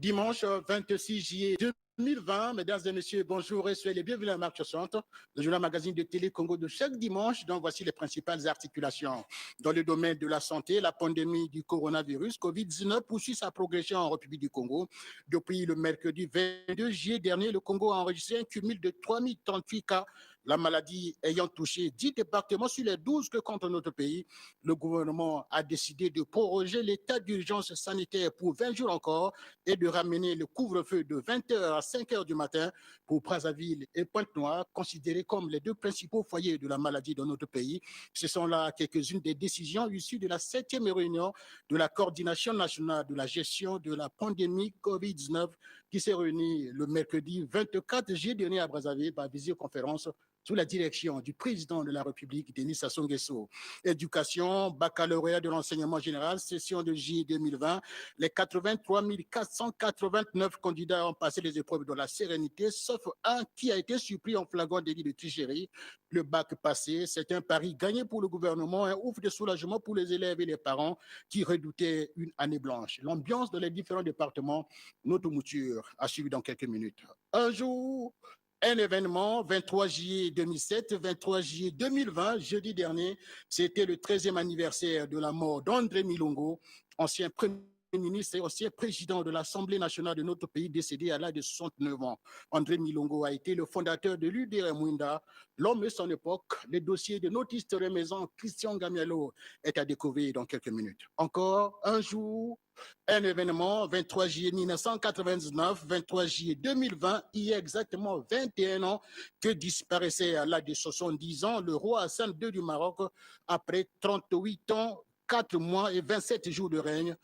dimanche 26 juillet 2020. Mesdames et messieurs, bonjour et soyez les bienvenus à Marche 60, le journal magazine de Télé Congo de chaque dimanche. Donc voici les principales articulations. Dans le domaine de la santé, la pandémie du coronavirus COVID-19 poursuit sa progression en République du Congo. Depuis le mercredi 22 juillet dernier, le Congo a enregistré un cumul de 3038 cas, la maladie ayant touché 10 départements sur les 12 que compte notre pays. Le gouvernement a décidé de proroger l'état d'urgence sanitaire pour 20 jours encore et de ramener le couvre-feu de 20h à 5h du matin pour Brazzaville et Pointe-Noire, considérés comme les deux principaux foyers de la maladie dans notre pays. Ce sont là quelques-unes des décisions issues de la 7e réunion de la coordination nationale de la gestion de la pandémie COVID-19 qui s'est réunie le mercredi 24 juillet dernier à Brazzaville par visioconférence sous la direction du président de la République, Denis Sassou Nguesso. Éducation, baccalauréat de l'enseignement général, session de juillet 2020. Les 83 489 candidats ont passé les épreuves dans la sérénité, sauf un qui a été surpris en flagrant délit de tricherie. Le bac passé, c'est un pari gagné pour le gouvernement, un ouf de soulagement pour les élèves et les parents qui redoutaient une année blanche. L'ambiance dans les différents départements, notre mouture a suivi dans quelques minutes. Un jour, un événement, 23 juillet 2007, 23 juillet 2020, jeudi dernier, c'était le 13e anniversaire de la mort d'André Milongo, ancien premier ministre et ancien président de l'Assemblée nationale de notre pays, décédé à l'âge de 69 ans. André Milongo a été le fondateur de l'UDR Mouinda, l'homme de son époque. Le dossier de notre historien maison, Christian Gamialo, est à découvrir dans quelques minutes. Encore un jour, un événement, 23 juillet 1999, 23 juillet 2020, il y a exactement 21 ans que disparaissait à l'âge de 70 ans le roi Hassan II du Maroc après 38 ans, 4 mois et 27 jours de règne.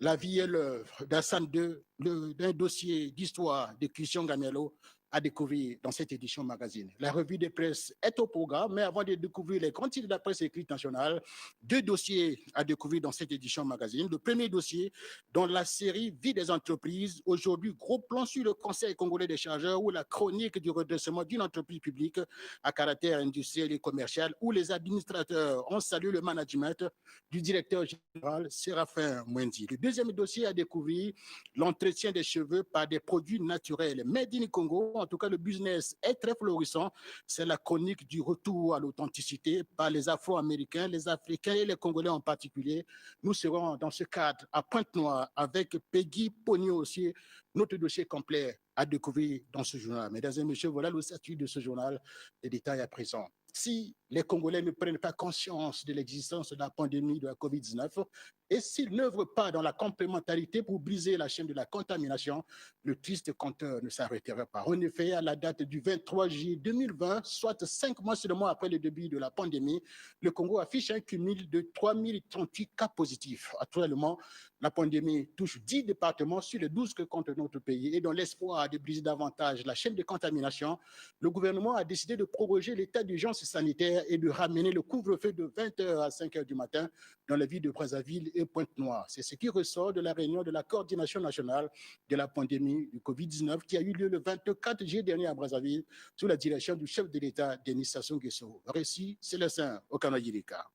La vie et l'œuvre d'Hassan II, d'un dossier d'histoire de Christian Gamialo, à découvrir dans cette édition magazine. La revue de presse est au programme, mais avant de découvrir les grands titres de la presse écrite nationale, deux dossiers à découvrir dans cette édition magazine. Le premier dossier, dans la série Vie des entreprises, aujourd'hui, gros plan sur le Conseil congolais des chargeurs ou la chronique du redressement d'une entreprise publique à caractère industriel et commercial, où les administrateurs ont salué le management du directeur général Séraphin Mwendi. Le deuxième dossier à découvrir, l'entretien des cheveux par des produits naturels made in Congo. En tout cas, le business est très florissant. C'est la chronique du retour à l'authenticité par les Afro-Américains, les Africains et les Congolais en particulier. Nous serons dans ce cadre à Pointe-Noire avec Peggy Pogno aussi, notre dossier complet à découvrir dans ce journal. Mesdames et messieurs, voilà le statut de ce journal. Les détails à présent. Si les Congolais ne prennent pas conscience de l'existence de la pandémie de la COVID-19 et s'ils n'œuvrent pas dans la complémentarité pour briser la chaîne de la contamination, le triste compteur ne s'arrêtera pas. En effet, à la date du 23 juillet 2020, soit 5 mois seulement après le début de la pandémie, le Congo affiche un cumul de 3038 cas positifs. Actuellement, la pandémie touche 10 départements sur les 12 que compte notre pays et dans l'espoir de briser davantage la chaîne de contamination, le gouvernement a décidé de proroger l'état d'urgence sanitaire et de ramener le couvre-feu de 20h à 5h du matin dans les villes de Brazzaville et Pointe-Noire. C'est ce qui ressort de la réunion de la coordination nationale de la pandémie du Covid-19 qui a eu lieu le 24 juillet dernier à Brazzaville sous la direction du chef de l'État, Denis Sassou Nguesso. Récit Célestin Okanayirika.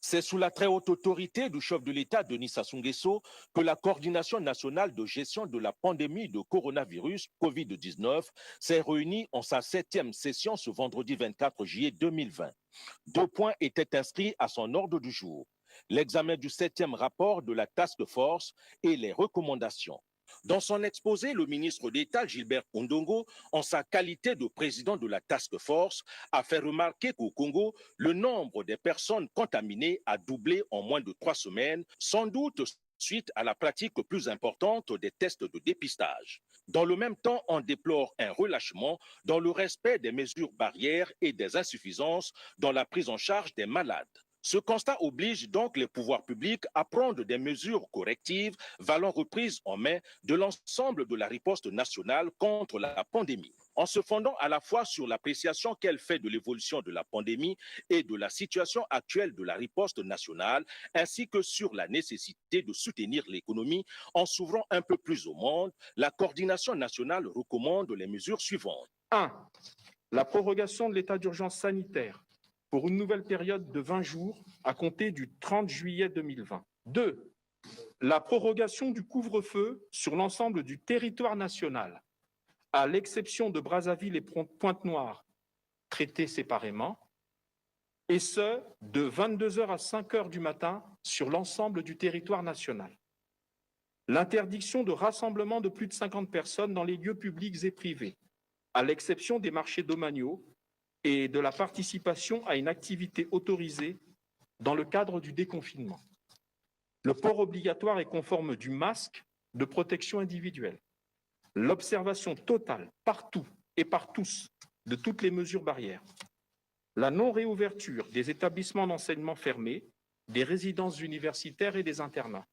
C'est sous la très haute autorité du chef de l'État, Denis Sassou Nguesso, que la coordination nationale de gestion de la pandémie de coronavirus COVID-19 s'est réunie en sa 7e session ce vendredi 24 juillet 2020. 2 points étaient inscrits à son ordre du jour. L'examen du 7e rapport de la Task Force et les recommandations. Dans son exposé, le ministre d'État Gilbert Ondongo, en sa qualité de président de la Task Force, a fait remarquer qu'au Congo, le nombre des personnes contaminées a doublé en moins de 3 semaines, sans doute suite à la pratique plus importante des tests de dépistage. Dans le même temps, on déplore un relâchement dans le respect des mesures barrières et des insuffisances dans la prise en charge des malades. Ce constat oblige donc les pouvoirs publics à prendre des mesures correctives valant reprise en main de l'ensemble de la riposte nationale contre la pandémie. En se fondant à la fois sur l'appréciation qu'elle fait de l'évolution de la pandémie et de la situation actuelle de la riposte nationale, ainsi que sur la nécessité de soutenir l'économie en s'ouvrant un peu plus au monde, la coordination nationale recommande les mesures suivantes. 1. La prorogation de l'état d'urgence sanitaire pour une nouvelle période de 20 jours à compter du 30 juillet 2020. 2. La prorogation du couvre-feu sur l'ensemble du territoire national, à l'exception de Brazzaville et Pointe-Noire, traités séparément, et ce, de 22 heures à 5 heures du matin sur l'ensemble du territoire national. L'interdiction de rassemblement de plus de 50 personnes dans les lieux publics et privés, à l'exception des marchés domaniaux et de la participation à une activité autorisée dans le cadre du déconfinement. Le port obligatoire et conforme du masque de protection individuelle. L'observation totale, partout et par tous, de toutes les mesures barrières. La non-réouverture des établissements d'enseignement fermés, des résidences universitaires et des internats.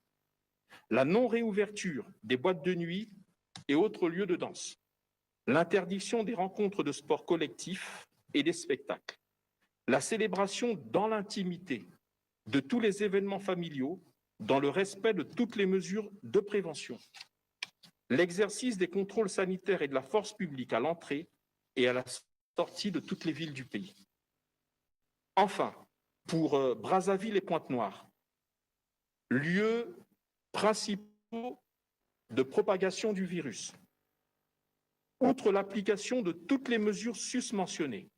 La non-réouverture des boîtes de nuit et autres lieux de danse. L'interdiction des rencontres de sport collectifs et des spectacles. La célébration dans l'intimité de tous les événements familiaux dans le respect de toutes les mesures de prévention. L'exercice des contrôles sanitaires et de la force publique à l'entrée et à la sortie de toutes les villes du pays. Enfin, pour Brazzaville et Pointe-Noire, lieux principaux de propagation du virus, outre l'application de toutes les mesures susmentionnées,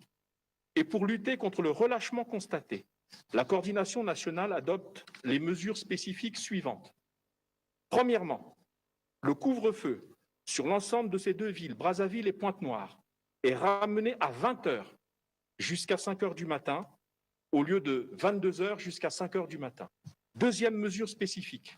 et pour lutter contre le relâchement constaté, la coordination nationale adopte les mesures spécifiques suivantes. Premièrement, le couvre-feu sur l'ensemble de ces deux villes, Brazzaville et Pointe-Noire, est ramené à 20 heures jusqu'à 5 heures du matin, au lieu de 22 heures jusqu'à 5 heures du matin. Deuxième mesure spécifique,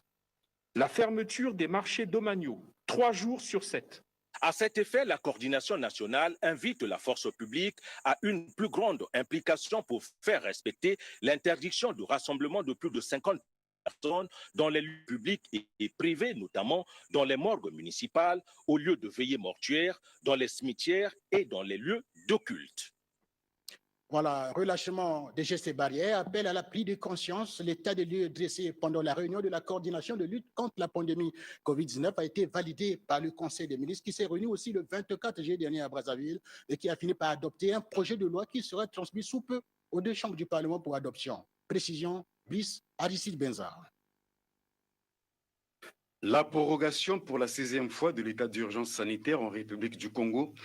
la fermeture des marchés domaniaux, 3 jours sur 7. À cet effet, la coordination nationale invite la force publique à une plus grande implication pour faire respecter l'interdiction de rassemblement de plus de 50 personnes dans les lieux publics et privés, notamment dans les morgues municipales, aux lieux de veillée mortuaire, dans les cimetières et dans les lieux de culte. Voilà, relâchement des gestes et barrières, appel à la prise de conscience. L'état des lieux dressé pendant la réunion de la coordination de lutte contre la pandémie COVID-19 a été validé par le Conseil des ministres qui s'est réuni aussi le 24 juillet dernier à Brazzaville et qui a fini par adopter un projet de loi qui sera transmis sous peu aux deux chambres du Parlement pour adoption. Précision, bis Aristide Benzard. La prorogation pour la 16e fois de l'état d'urgence sanitaire en République du Congo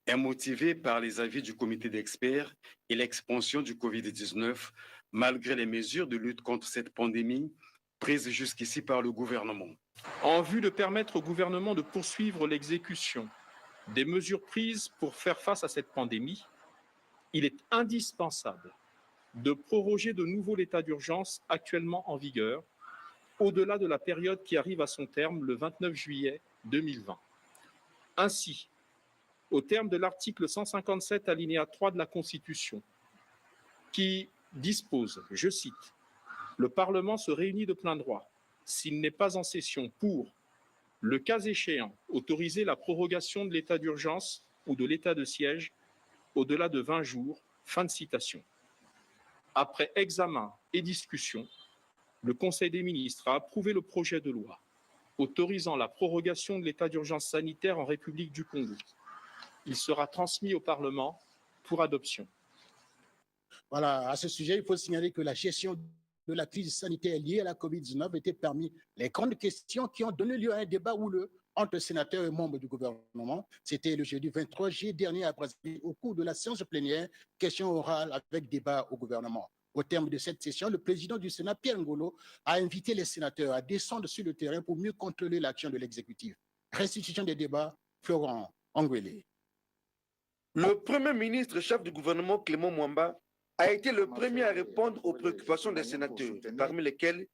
est motivée par les avis du comité d'experts et l'expansion du Covid-19, malgré les mesures de lutte contre cette pandémie prises jusqu'ici par le gouvernement. En vue de permettre au gouvernement de poursuivre l'exécution des mesures prises pour faire face à cette pandémie, il est indispensable de proroger de nouveau l'état d'urgence actuellement en vigueur, au-delà de la période qui arrive à son terme le 29 juillet 2020. Ainsi, au terme de l'article 157 alinéa 3 de la Constitution, qui dispose, je cite, « Le Parlement se réunit de plein droit s'il n'est pas en session pour, le cas échéant, autoriser la prorogation de l'état d'urgence ou de l'état de siège au-delà de 20 jours. » Fin de citation. Après examen et discussion, le Conseil des ministres a approuvé le projet de loi autorisant la prorogation de l'état d'urgence sanitaire en République du Congo. Il sera transmis au Parlement pour adoption. Voilà, à ce sujet, il faut signaler que la gestion de la crise sanitaire liée à la COVID-19 était parmi les grandes questions qui ont donné lieu à un débat houleux entre sénateurs et membres du gouvernement. C'était le jeudi 23 juillet dernier à Brazzaville, au cours de la séance plénière, question orale avec débat au gouvernement. Au terme de cette session, le président du Sénat, Pierre Ngolo, a invité les sénateurs à descendre sur le terrain pour mieux contrôler l'action de l'exécutif. Restitution des débats, Florent Anguélé. Le Premier ministre, chef du gouvernement Clément Mwamba, a été le premier à répondre aux préoccupations des sénateurs, parmi lesquelles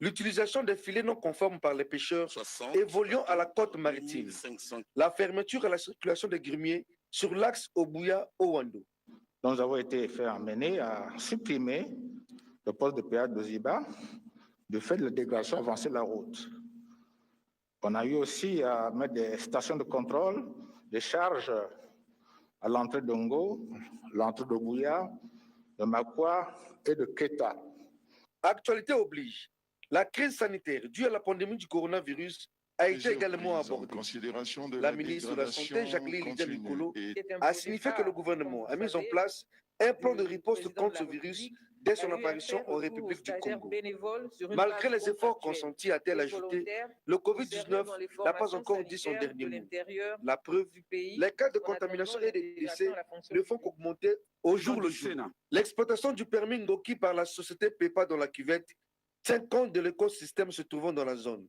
l'utilisation des filets non conformes par les pêcheurs évoluant à la côte maritime, la fermeture à la circulation des grimiers sur l'axe Obuya-Owando. Nous avons été amenés à supprimer le poste de péage de Ziba du fait de la dégradation avancée de la route. On a eu aussi à mettre des stations de contrôle des charges à l'entrée d'Ongo, l'entrée d'Obuya, de Makwa et de Keta. Actualité oblige, la crise sanitaire due à la pandémie du coronavirus a été également prises en abordée. considération de La ministre de la Santé, dégradation Jacqueline Lydia continue Nicolo, et a signifié que le gouvernement a mis en place un plan de riposte contre ce virus dès son apparition en République du Congo. Malgré les efforts consentis, a-t-elle ajouté, le Covid-19 n'a pas encore dit son dernier mot. La preuve, les cas de contamination et de décès ne font qu'augmenter au jour le jour. L'exploitation du permis Ngoki par la société PEPA dans la cuvette tient compte de l'écosystème se trouvant dans la zone,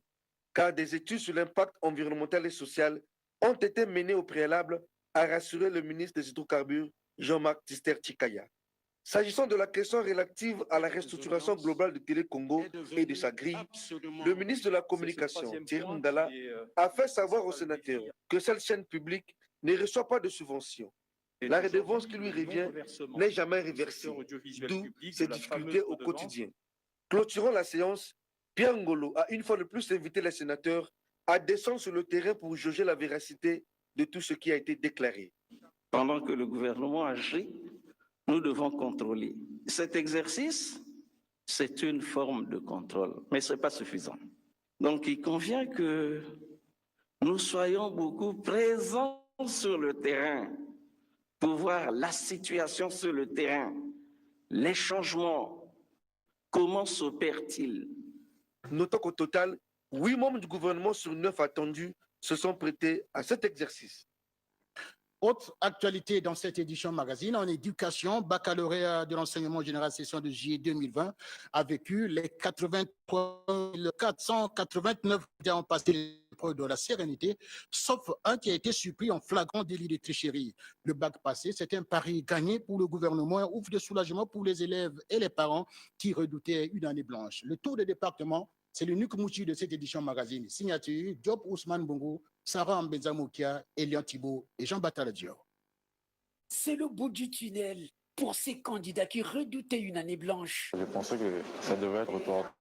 car des études sur l'impact environnemental et social ont été menées au préalable, a rassuré le ministre des Hydrocarbures, Jean-Marc Tister Chikaya. S'agissant de la question relative à la restructuration globale de Télé Congo et de sa grille, le ministre de la Communication, Thierry Mundala, a fait savoir aux sénateurs que cette chaîne publique ne reçoit pas de subventions. La redevance qui lui revient n'est jamais reversée, d'où ses difficultés au quotidien. Clôturant la séance, Pierre Ngolo a une fois de plus invité les sénateurs à descendre sur le terrain pour jauger la véracité de tout ce qui a été déclaré. Pendant que le gouvernement agit, nous devons contrôler. Cet exercice, c'est une forme de contrôle, mais ce n'est pas suffisant. Donc, il convient que nous soyons beaucoup présents sur le terrain pour voir la situation sur le terrain, les changements, comment s'opèrent-ils. Notons qu'au total, 8 membres du gouvernement sur 9 attendus se sont prêtés à cet exercice. Autre actualité dans cette édition magazine, en éducation, baccalauréat de l'enseignement général session de juillet 2020 a vécu les 489 qui ont passé l'épreuve de la sérénité, sauf un qui a été surpris en flagrant délit de tricherie. Le bac passé, c'est un pari gagné pour le gouvernement, un ouf de soulagement pour les élèves et les parents qui redoutaient une année blanche. Le tour des départements, c'est le Nuc Mouchi de cette édition magazine. Signature, Diop Ousmane Bongo, Sarah Mbenzamoukia, Elian Thibault et Jean Bataladio. C'est le bout du tunnel pour ces candidats qui redoutaient une année blanche. Je pensais que ça devait être reporté.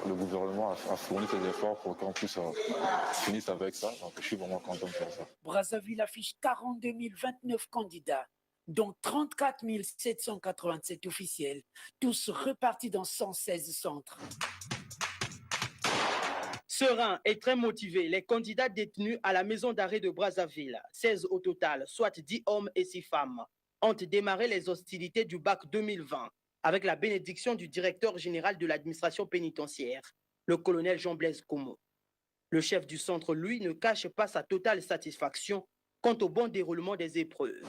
Le gouvernement a fourni ses efforts pour qu'on puisse finir avec ça. Donc, je suis vraiment content de faire ça. Brazzaville affiche 42 029 candidats, dont 34 787 officiels, tous repartis dans 116 centres. Sereins et très motivés, les candidats détenus à la maison d'arrêt de Brazzaville, 16 au total, soit 10 hommes et 6 femmes, ont démarré les hostilités du bac 2020 avec la bénédiction du directeur général de l'administration pénitentiaire, le colonel Jean-Blaise Como. Le chef du centre, lui, ne cache pas sa totale satisfaction quant au bon déroulement des épreuves.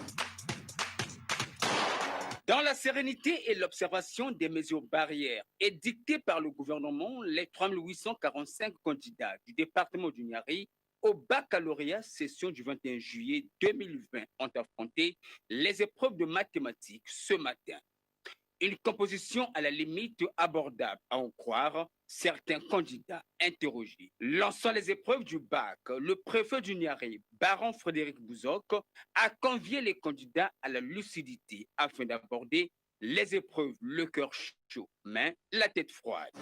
Dans la sérénité et l'observation des mesures barrières édictées par le gouvernement, les 3845 candidats du département du Niari au baccalauréat session du 21 juillet 2020 ont affronté les épreuves de mathématiques ce matin. Une composition à la limite abordable, à en croire certains candidats interrogés. Lançant les épreuves du bac, le préfet du Niari, baron Frédéric Bouzok, a convié les candidats à la lucidité afin d'aborder les épreuves le cœur chaud, mais la tête froide.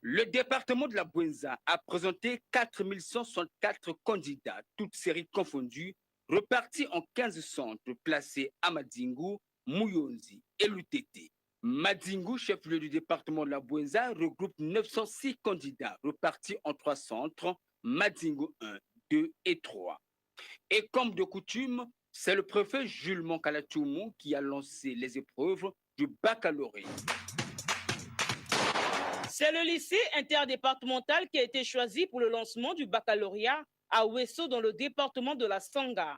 Le département de la Bouenza a présenté 4164 candidats, toutes séries confondues, repartis en 15 centres placés à Madingu, Mouyonzi et Lutete. Madingu, chef-lieu du département de la Bouenza, regroupe 906 candidats repartis en 3 centres, Madingu 1, 2 et 3. Et comme de coutume, c'est le préfet Jules Moncalatoumou qui a lancé les épreuves du baccalauréat. C'est le lycée interdépartemental qui a été choisi pour le lancement du baccalauréat à Ouesso dans le département de la Sangha.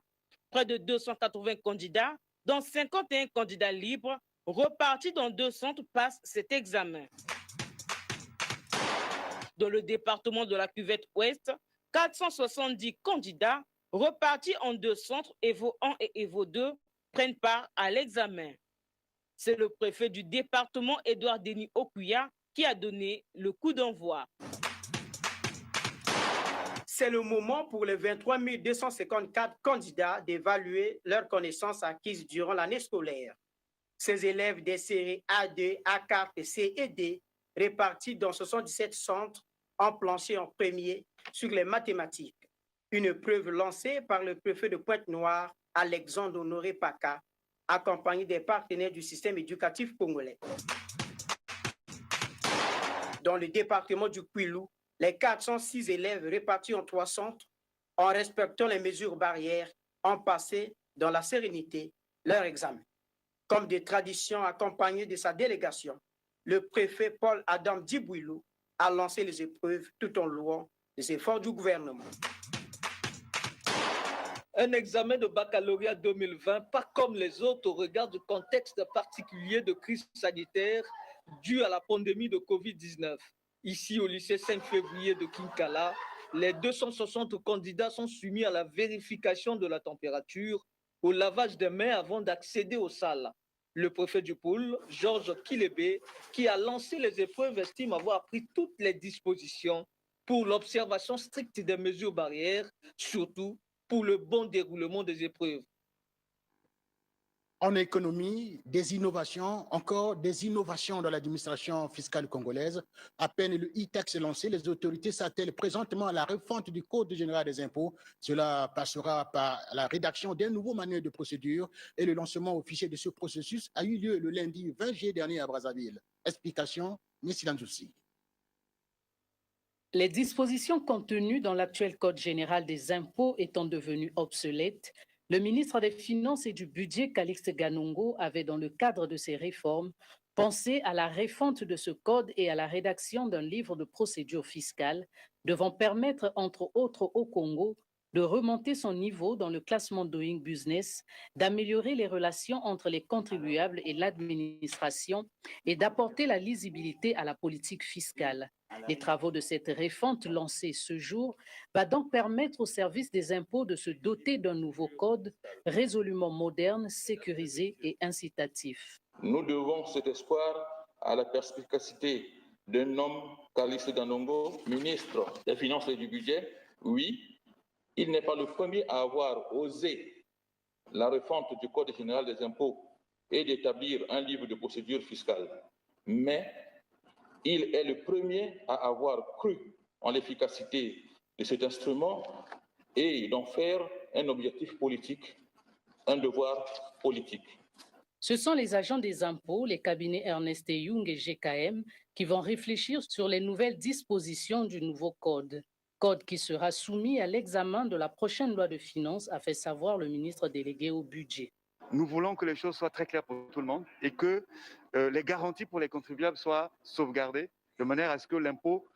Près de 280 candidats, dont 51 candidats libres, repartis dans 2 centres, passent cet examen. Dans le département de la Cuvette Ouest, 470 candidats, repartis en 2 centres, Evo 1 et Evo 2, prennent part à l'examen. C'est le préfet du département, Édouard Denis Okuya, qui a donné le coup d'envoi. C'est le moment pour les 23 254 candidats d'évaluer leurs connaissances acquises durant l'année scolaire. Ces élèves des séries A2, A4, C et D, répartis dans 77 centres, ont planché en premier sur les mathématiques. Une preuve lancée par le préfet de Pointe-Noire, Alexandre Honoré Paca, accompagné des partenaires du système éducatif congolais. Dans le département du Kwilu, les 406 élèves répartis en 3 centres, en respectant les mesures barrières, ont passé dans la sérénité leur examen. Comme des traditions accompagnées de sa délégation, le préfet Paul Adam Dibouilou a lancé les épreuves tout en louant les efforts du gouvernement. Un examen de baccalauréat 2020, pas comme les autres au regard du contexte particulier de crise sanitaire due à la pandémie de Covid-19. Ici, au lycée 5 février de Kinkala, les 260 candidats sont soumis à la vérification de la température, au lavage des mains avant d'accéder aux salles. Le préfet du pôle, Georges Kilébé, qui a lancé les épreuves, estime avoir pris toutes les dispositions pour l'observation stricte des mesures barrières, surtout pour le bon déroulement des épreuves. En économie, des innovations, encore des innovations dans l'administration fiscale congolaise. À peine le e-tax est lancé, les autorités s'attellent présentement à la refonte du Code général des impôts. Cela passera par la rédaction d'un nouveau manuel de procédure et le lancement officiel de ce processus a eu lieu le lundi 20 juillet dernier à Brazzaville. Explication, Messilan Djoussi. Les dispositions contenues dans l'actuel Code général des impôts étant devenues obsolètes, le ministre des Finances et du Budget, Calixte Ganongo, avait, dans le cadre de ces réformes, pensé à la refonte de ce code et à la rédaction d'un livre de procédure fiscale devant permettre, entre autres au Congo, de remonter son niveau dans le classement Doing Business, d'améliorer les relations entre les contribuables et l'administration et d'apporter la lisibilité à la politique fiscale. Les travaux de cette refonte lancée ce jour va donc permettre au service des impôts de se doter d'un nouveau code résolument moderne, sécurisé et incitatif. Nous devons cet espoir à la perspicacité d'un homme, Calixte Ganongo, ministre des Finances et du Budget. Oui, il n'est pas le premier à avoir osé la refonte du Code général des impôts et d'établir un livre de procédure fiscale. Mais il est le premier à avoir cru en l'efficacité de cet instrument et d'en faire un objectif politique, un devoir politique. Ce sont les agents des impôts, les cabinets Ernst & Young et GKM qui vont réfléchir sur les nouvelles dispositions du nouveau code. Code qui sera soumis à l'examen de la prochaine loi de finances, a fait savoir le ministre délégué au budget. Nous voulons que les choses soient très claires pour tout le monde et que les garanties pour les contribuables soient sauvegardées de manière à ce que l'impôt,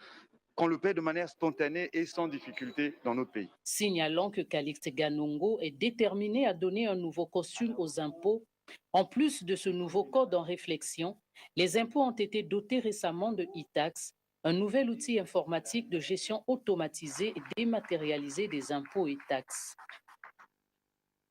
qu'on le paie de manière spontanée et sans difficulté dans notre pays. Signalons que Calixte Ganongo est déterminé à donner un nouveau costume aux impôts. En plus de ce nouveau code en réflexion, les impôts ont été dotés récemment de e-tax, un nouvel outil informatique de gestion automatisée et dématérialisée des impôts et taxes.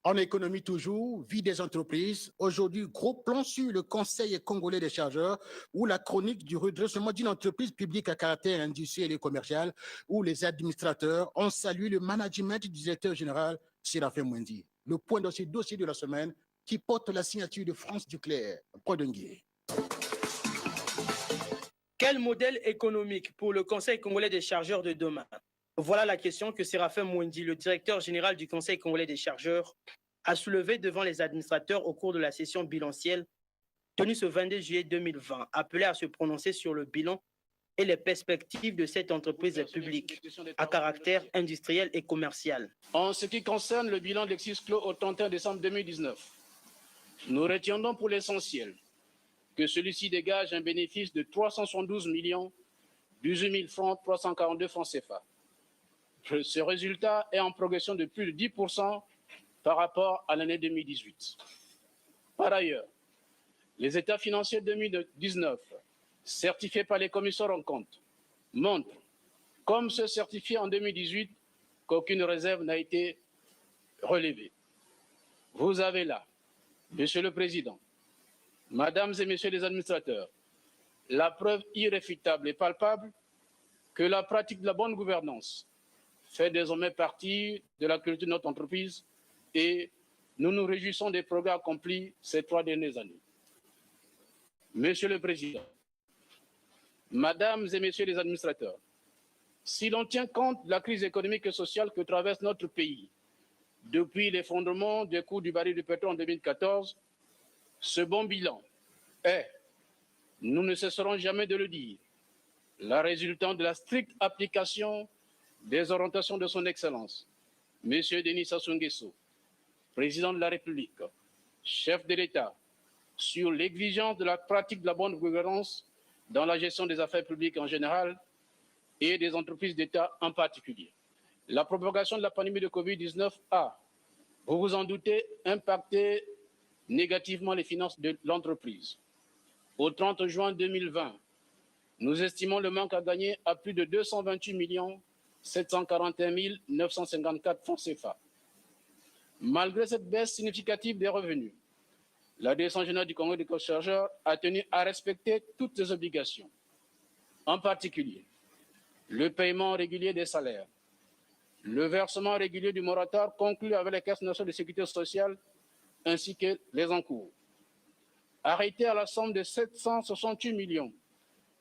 En économie toujours, vie des entreprises. Aujourd'hui, gros plan sur le Conseil congolais des chargeurs ou la chronique du redressement d'une entreprise publique à caractère industriel et commercial où les administrateurs ont salué le management du directeur général Séraphin Mwendi. Le point de ce dossier de la semaine qui porte la signature de France Duclerc, Podengué. Quel modèle économique pour le Conseil congolais des chargeurs de demain? Voilà la question que Séraphin Mwendi, le directeur général du Conseil congolais des chargeurs, a soulevée devant les administrateurs au cours de la session bilancielle tenue ce 22 juillet 2020, appelée à se prononcer sur le bilan et les perspectives de cette entreprise publique à caractère industriel et commercial. En ce qui concerne le bilan d'exercice clos au 31 décembre 2019, nous retiendrons pour l'essentiel que celui-ci dégage un bénéfice de 372 18 francs 342 francs CFA. Ce résultat est en progression de plus de 10% par rapport à l'année 2018. Par ailleurs, les états financiers 2019, certifiés par les commissaires en compte, montrent, comme ceux certifiés en 2018, qu'aucune réserve n'a été relevée. Vous avez là, Monsieur le Président, Mesdames et Messieurs les administrateurs, la preuve irréfutable et palpable que la pratique de la bonne gouvernance fait désormais partie de la culture de notre entreprise et nous nous réjouissons des progrès accomplis ces 3 dernières années. Monsieur le Président, Mesdames et Messieurs les administrateurs, si l'on tient compte de la crise économique et sociale que traverse notre pays depuis l'effondrement des coûts du baril de pétrole en 2014, ce bon bilan est, nous ne cesserons jamais de le dire, la résultant de la stricte application des orientations de son Excellence, M. Denis Sassou Nguesso, président de la République, chef de l'État, sur l'exigence de la pratique de la bonne gouvernance dans la gestion des affaires publiques en général et des entreprises d'État en particulier. La propagation de la pandémie de Covid-19 a, vous vous en doutez, impacté négativement les finances de l'entreprise. Au 30 juin 2020, nous estimons le manque à gagner à plus de 228 741 954 francs CFA. Malgré cette baisse significative des revenus, la Direction générale du Congrès des chargeurs a tenu à respecter toutes ses obligations, en particulier le paiement régulier des salaires, le versement régulier du moratoire conclu avec les caisses nationales de sécurité sociale ainsi que les encours. Arrêté à la somme de 768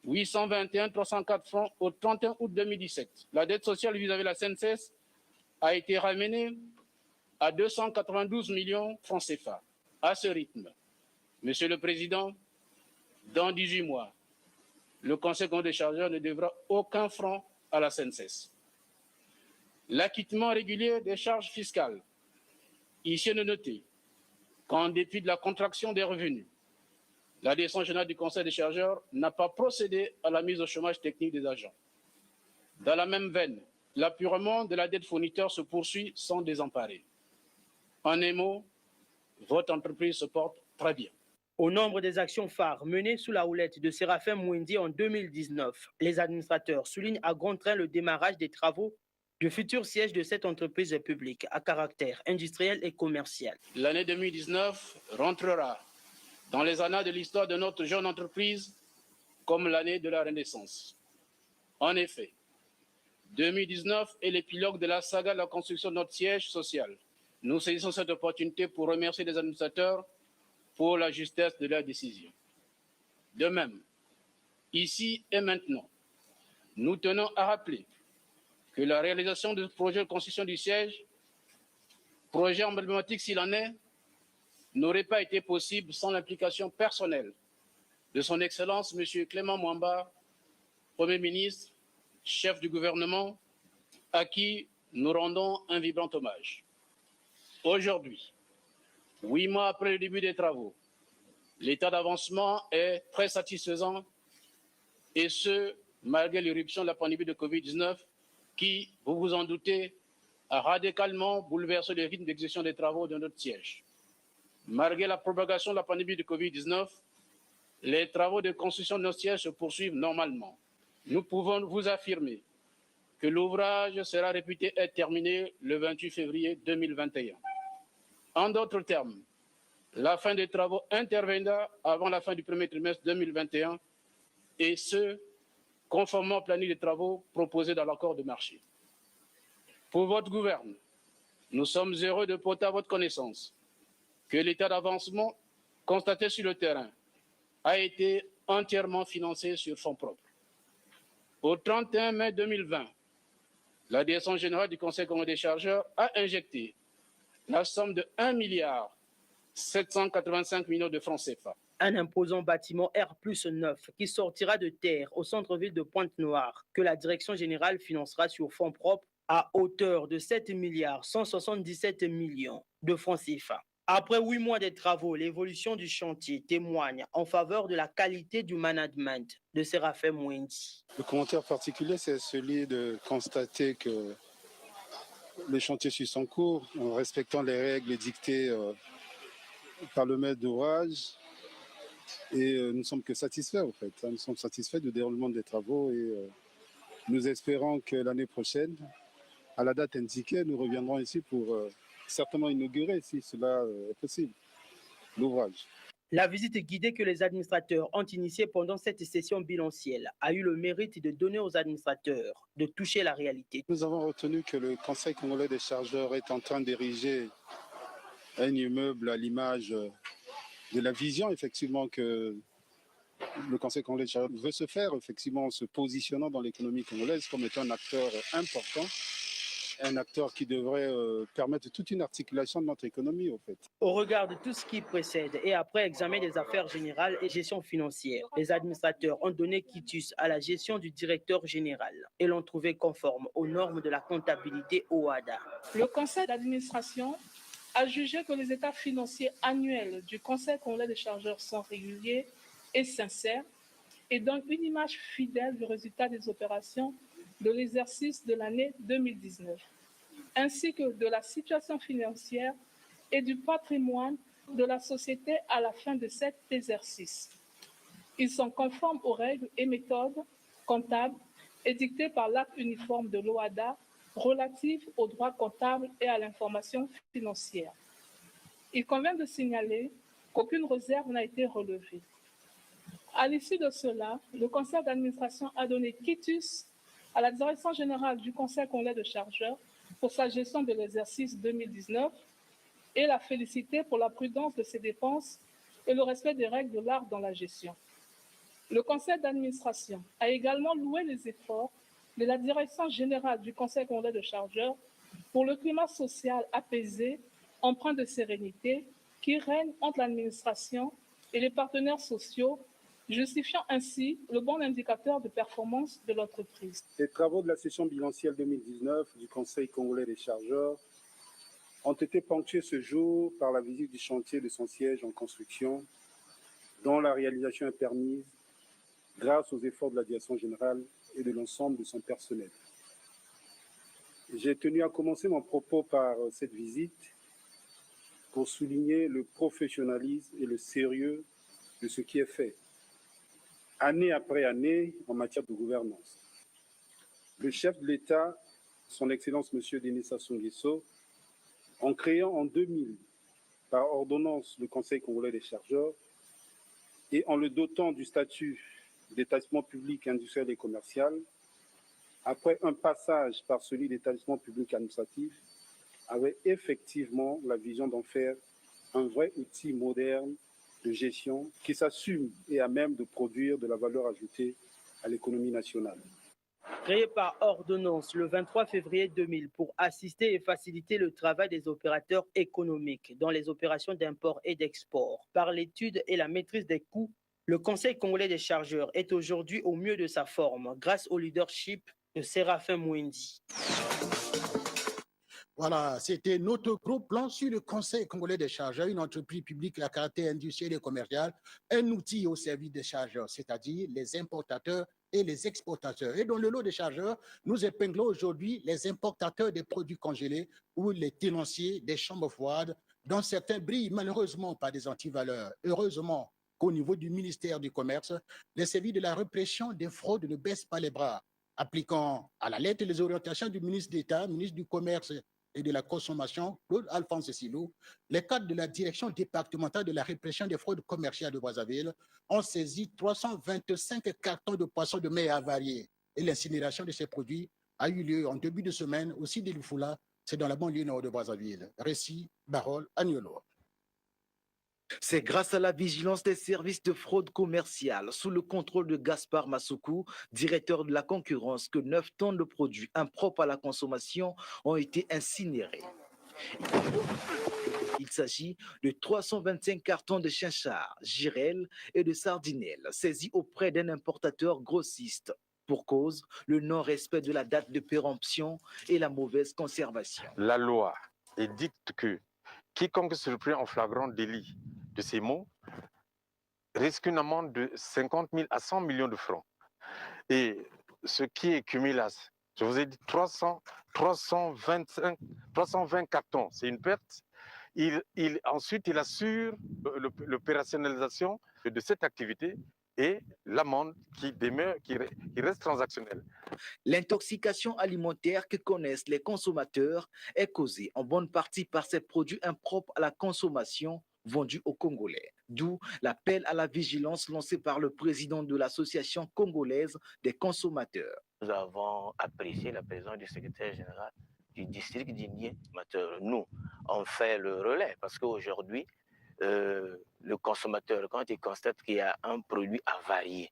821 304 francs au 31 août 2017, la dette sociale vis-à-vis de la CNCS a été ramenée à 292 millions francs CFA. À ce rythme, Monsieur le Président, dans 18 mois, le Conseil des chargeurs ne devra aucun franc à la CNCS. L'acquittement régulier des charges fiscales. Ici, est noté qu'en dépit de la contraction des revenus, la Direction générale du Conseil des chargeurs n'a pas procédé à la mise au chômage technique des agents. Dans la même veine, l'apurement de la dette fourniteur se poursuit sans désemparer. En un mot, votre entreprise se porte très bien. Au nombre des actions phares menées sous la houlette de Séraphin Mouindi en 2019, les administrateurs soulignent à grand train le démarrage des travaux du futur siège de cette entreprise publique à caractère industriel et commercial. L'année 2019 rentrera dans les annales de l'histoire de notre jeune entreprise comme l'année de la Renaissance. En effet, 2019 est l'épilogue de la saga de la construction de notre siège social. Nous saisissons cette opportunité pour remercier les administrateurs pour la justesse de leurs décisions. De même, ici et maintenant, nous tenons à rappeler que la réalisation du projet de construction du siège, projet emblématique s'il en est, n'aurait pas été possible sans l'implication personnelle de son Excellence M. Clément Mwamba, Premier ministre, chef du gouvernement, à qui nous rendons un vibrant hommage. Aujourd'hui, 8 mois après le début des travaux, l'état d'avancement est très satisfaisant, et ce, malgré l'irruption de la pandémie de Covid-19 qui, vous vous en doutez, a radicalement bouleversé le rythme d'exécution des travaux de notre siège. Malgré la propagation de la pandémie de Covid-19, les travaux de construction de nos sièges se poursuivent normalement. Nous pouvons vous affirmer que l'ouvrage sera réputé être terminé le 28 février 2021. En d'autres termes, la fin des travaux interviendra avant la fin du premier trimestre 2021 et ce, conformément au planning des travaux proposés dans l'accord de marché. Pour votre gouvernement, nous sommes heureux de porter à votre connaissance que l'état d'avancement constaté sur le terrain a été entièrement financé sur fonds propres. Au 31 mai 2020, la Direction générale du Conseil des chargeurs a injecté la somme de 1,785 milliard de francs CFA. Un imposant bâtiment R+9 qui sortira de terre au centre-ville de Pointe-Noire, que la Direction générale financera sur fonds propres à hauteur de 7,177 milliards de francs CFA. Après 8 mois de travaux, l'évolution du chantier témoigne en faveur de la qualité du management de Séraphin Mouindi. Le commentaire particulier, c'est celui de constater que le chantier suit son cours en respectant les règles dictées par le maître d'ouvrage. Et nous ne sommes que satisfaits, en fait. Nous sommes satisfaits du déroulement des travaux et nous espérons que l'année prochaine, à la date indiquée, nous reviendrons ici pour certainement inaugurer, si cela est possible, l'ouvrage. La visite guidée que les administrateurs ont initiée pendant cette session bilancielle a eu le mérite de donner aux administrateurs de toucher la réalité. Nous avons retenu que le Conseil congolais des chargeurs est en train d'ériger un immeuble à l'image de la vision, effectivement, que le Conseil congolais des chargeurs veut se faire, effectivement, en se positionnant dans l'économie congolaise comme étant un acteur important un acteur qui devrait permettre toute une articulation de notre économie, au fait. Au regard de tout ce qui précède et après examen des affaires générales et gestion financière, les administrateurs ont donné quitus à la gestion du directeur général et l'ont trouvé conforme aux normes de la comptabilité OHADA. Le conseil d'administration a jugé que les états financiers annuels du Conseil congolais des chargeurs sont réguliers et sincères et donnent une image fidèle du résultat des opérations de l'exercice de l'année 2019, ainsi que de la situation financière et du patrimoine de la société à la fin de cet exercice. Ils sont conformes aux règles et méthodes comptables édictées par l'acte uniforme de l'OHADA relative aux droits comptables et à l'information financière. Il convient de signaler qu'aucune réserve n'a été relevée. À l'issue de cela, le conseil d'administration a donné quitus à la direction générale du Conseil congolais de chargeurs pour sa gestion de l'exercice 2019 et la féliciter pour la prudence de ses dépenses et le respect des règles de l'art dans la gestion. Le conseil d'administration a également loué les efforts de la direction générale du Conseil congolais de chargeurs pour le climat social apaisé, empreint de sérénité, qui règne entre l'administration et les partenaires sociaux, justifiant ainsi le bon indicateur de performance de l'entreprise. Les travaux de la session bilancielle 2019 du Conseil congolais des chargeurs ont été ponctués ce jour par la visite du chantier de son siège en construction, dont la réalisation est permise grâce aux efforts de la direction générale et de l'ensemble de son personnel. J'ai tenu à commencer mon propos par cette visite pour souligner le professionnalisme et le sérieux de ce qui est fait, année après année, en matière de gouvernance. Le chef de l'État, son Excellence M. Denis Sassou Nguesso, en créant en 2000, par ordonnance, le Conseil congolais des chargeurs et en le dotant du statut d'établissement public industriel et commercial, après un passage par celui d'établissement public administratif, avait effectivement la vision d'en faire un vrai outil moderne de gestion qui s'assume et à même de produire de la valeur ajoutée à l'économie nationale. Créé par ordonnance le 23 février 2000 pour assister et faciliter le travail des opérateurs économiques dans les opérations d'import et d'export par l'étude et la maîtrise des coûts, le Conseil congolais des chargeurs est aujourd'hui au mieux de sa forme grâce au leadership de Séraphin Mouendi. Voilà, c'était notre gros plan sur le Conseil congolais des chargeurs, une entreprise publique à caractère industriel et commercial, un outil au service des chargeurs, c'est-à-dire les importateurs et les exportateurs. Et dans le lot des chargeurs, nous épinglons aujourd'hui les importateurs des produits congelés ou les tenanciers des chambres froides, dont certains brillent malheureusement par des antivaleurs. Heureusement qu'au niveau du ministère du Commerce, les services de la répression des fraudes ne baissent pas les bras, appliquant à la lettre les orientations du ministre d'État, ministre du Commerce et de la Consommation, Claude Alphonse Silou, les cadres de la direction départementale de la répression des fraudes commerciales de Brazzaville ont saisi 325 cartons de poissons de mer avariés. Et l'incinération de ces produits a eu lieu en début de semaine au site de Lufula, c'est dans la banlieue nord de Brazzaville. Récit, Barol, Agnolo. C'est grâce à la vigilance des services de fraude commerciale sous le contrôle de Gaspard Massoukou, directeur de la concurrence, que 9 tonnes de produits impropres à la consommation ont été incinérés. Il s'agit de 325 cartons de chinchard, girelles et de sardinelles saisis auprès d'un importateur grossiste. Pour cause, le non-respect de la date de péremption et la mauvaise conservation. La loi édicte que quiconque se surprend en flagrant délit de ces mots risque une amende de 50 000 à 100 millions de francs. Et ce qui est cumulasse, je vous ai dit 320 cartons, c'est une perte. Ensuite, il assure l'opérationnalisation de cette activité et l'amende qui reste transactionnelle. L'intoxication alimentaire que connaissent les consommateurs est causée en bonne partie par ces produits impropres à la consommation vendus aux Congolais. D'où l'appel à la vigilance lancé par le président de l'Association congolaise des consommateurs. Nous avons apprécié la présence du secrétaire général du district d'Igné. Nous, on fait le relais parce qu'aujourd'hui, le consommateur, quand il constate qu'il y a un produit avarié,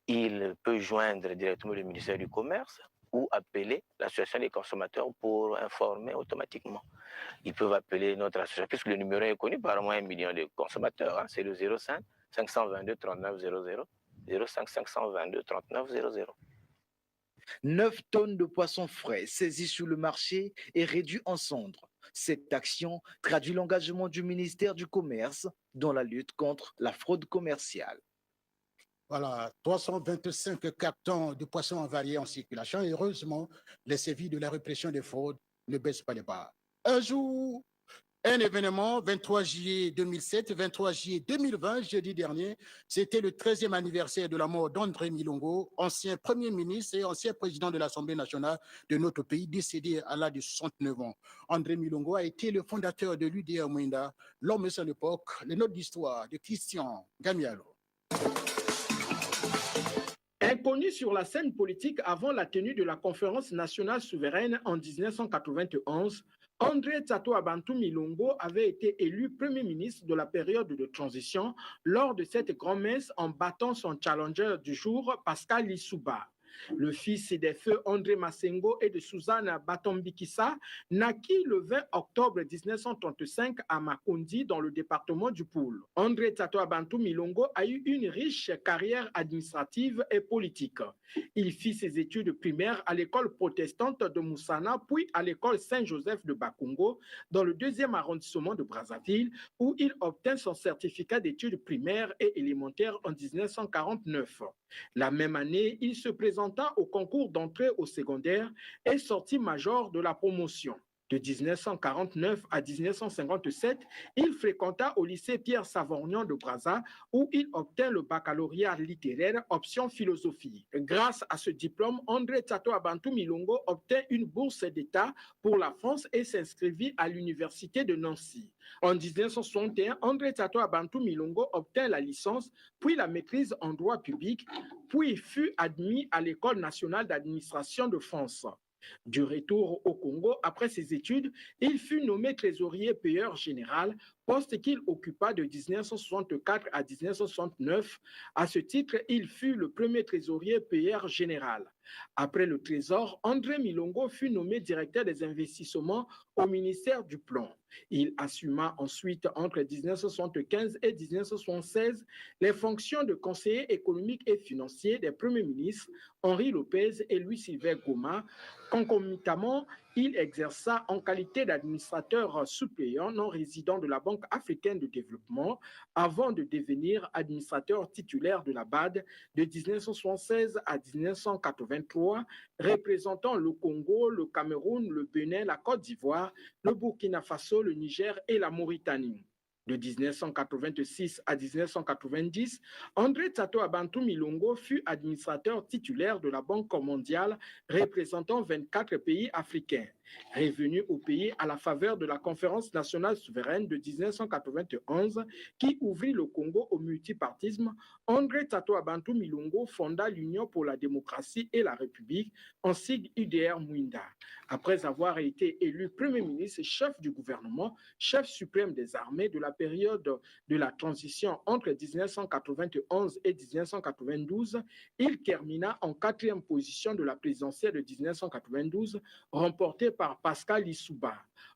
il peut joindre directement le ministère du Commerce ou appeler l'association des consommateurs pour informer automatiquement. Ils peuvent appeler notre association, puisque le numéro est connu par au moins 1 million de consommateurs. Hein. C'est le 05 522 39 00, 05 522 39 00. 9 tonnes de poissons frais saisis sur le marché et réduits en cendres. Cette action traduit l'engagement du ministère du Commerce dans la lutte contre la fraude commerciale. Voilà, 325 cartons de poissons avariés en circulation. Et heureusement, les services de la répression des fraudes ne baissent pas les barres. Un jour, un événement, 23 juillet 2007, 23 juillet 2020, jeudi dernier, c'était le 13e anniversaire de la mort d'André Milongo, ancien Premier ministre et ancien président de l'Assemblée nationale de notre pays, décédé à l'âge de 69 ans. André Milongo a été le fondateur de l'UDR Mouinda, l'homme sans l'époque, les notes d'histoire de Christian Gamialo. Inconnu sur la scène politique avant la tenue de la conférence nationale souveraine en 1991, André Tsato Abantu Milongo avait été élu Premier ministre de la période de transition lors de cette grand-messe en battant son challenger du jour, Pascal Lissouba. Le fils des feux André Massengo et de Suzanne Batombikisa naquit le 20 octobre 1935 à Makondi dans le département du Poul. André Tsato Abantu Milongo a eu une riche carrière administrative et politique. Il fit ses études primaires à l'école protestante de Moussana, puis à l'école Saint-Joseph de Bakongo, dans le 2e arrondissement de Brazzaville, où il obtint son certificat d'études primaires et élémentaires en 1949. La même année, il se présenta au concours d'entrée au secondaire et sortit major de la promotion. De 1949 à 1957, il fréquenta au lycée Pierre Savorgnan de Brazza, où il obtint le baccalauréat littéraire option philosophie. Grâce à ce diplôme, André Tsato Abantu Milongo obtint une bourse d'État pour la France et s'inscrivit à l'université de Nancy. En 1961, André Tsato Abantu Milongo obtint la licence, puis la maîtrise en droit public, puis fut admis à l'École nationale d'administration de France. Du retour au Congo après ses études, il fut nommé trésorier payeur général, poste qu'il occupa de 1964 à 1969. À ce titre, il fut le premier trésorier payeur général. Après le Trésor, André Milongo fut nommé directeur des investissements au ministère du Plan. Il assuma ensuite entre 1975 et 1976 les fonctions de conseiller économique et financier des premiers ministres Henri Lopez et Louis-Sylvain Goma. Concomitamment, il exerça en qualité d'administrateur suppléant non résident de la Banque africaine de développement avant de devenir administrateur titulaire de la BAD de 1976 à 1983, représentant le Congo, le Cameroun, le Bénin, la Côte d'Ivoire, le Burkina Faso, le Niger et la Mauritanie. De 1986 à 1990, André Tsato Abantu Milongo fut administrateur titulaire de la Banque mondiale représentant 24 pays africains. Revenu au pays à la faveur de la conférence nationale souveraine de 1991 qui ouvrit le Congo au multipartisme, André Tsato Abantu Milongo fonda l'Union pour la démocratie et la République, en sigle UDR Mouinda. Après avoir été élu Premier ministre, chef du gouvernement, chef suprême des armées de la période de la transition entre 1991 et 1992, il termina en 4e position de la présidentielle de 1992, remportée par Pascal Lissouba.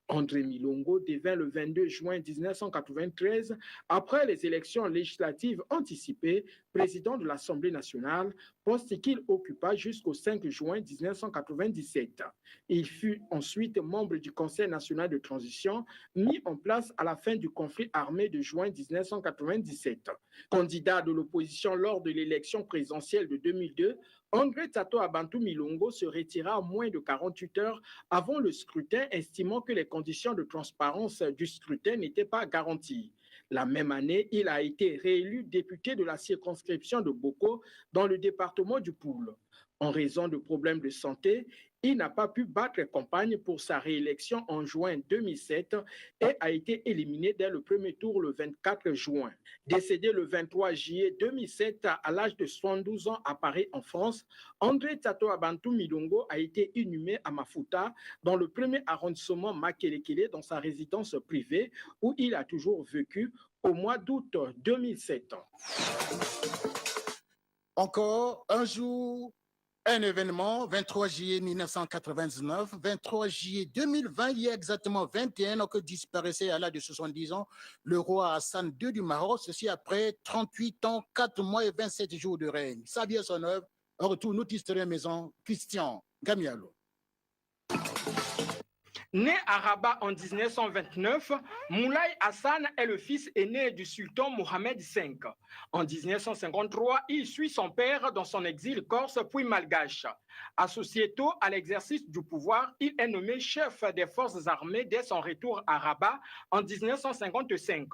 André Milongo devint le 22 juin 1993, après les élections législatives anticipées, président de l'Assemblée nationale, poste qu'il occupa jusqu'au 5 juin 1997. Il fut ensuite membre du Conseil national de transition, mis en place à la fin du conflit armé de juin 1997. Candidat de l'opposition lors de l'élection présidentielle de 2002, André Tsato Abantu Milongo se retira moins de 48 heures avant le scrutin, estimant que les conditions de transparence du scrutin n'étaient pas garanties. La même année, il a été réélu député de la circonscription de Boko dans le département du Poul. En raison de problèmes de santé, il n'a pas pu battre campagne pour sa réélection en juin 2007 et a été éliminé dès le premier tour le 24 juin. Décédé le 23 juillet 2007 à l'âge de 72 ans à Paris en France, André Tsato Abantu Milongo a été inhumé à Mafuta dans le premier arrondissement Makelekele dans sa résidence privée où il a toujours vécu au mois d'août 2007. Encore un jour, Un événement, 23 juillet 1999, 23 juillet 2020, il y a exactement 21 ans que disparaissait à l'âge de 70 ans le roi Hassan II du Maroc, ceci après 38 ans, 4 mois et 27 jours de règne. Sabia son œuvre, en retour, notre historien maison, Christian Gamialo. Né à Rabat en 1929, Moulay Hassan est le fils aîné du sultan Mohamed V. En 1953, il suit son père dans son exil corse puis malgache. Associé tôt à l'exercice du pouvoir, il est nommé chef des forces armées dès son retour à Rabat en 1955.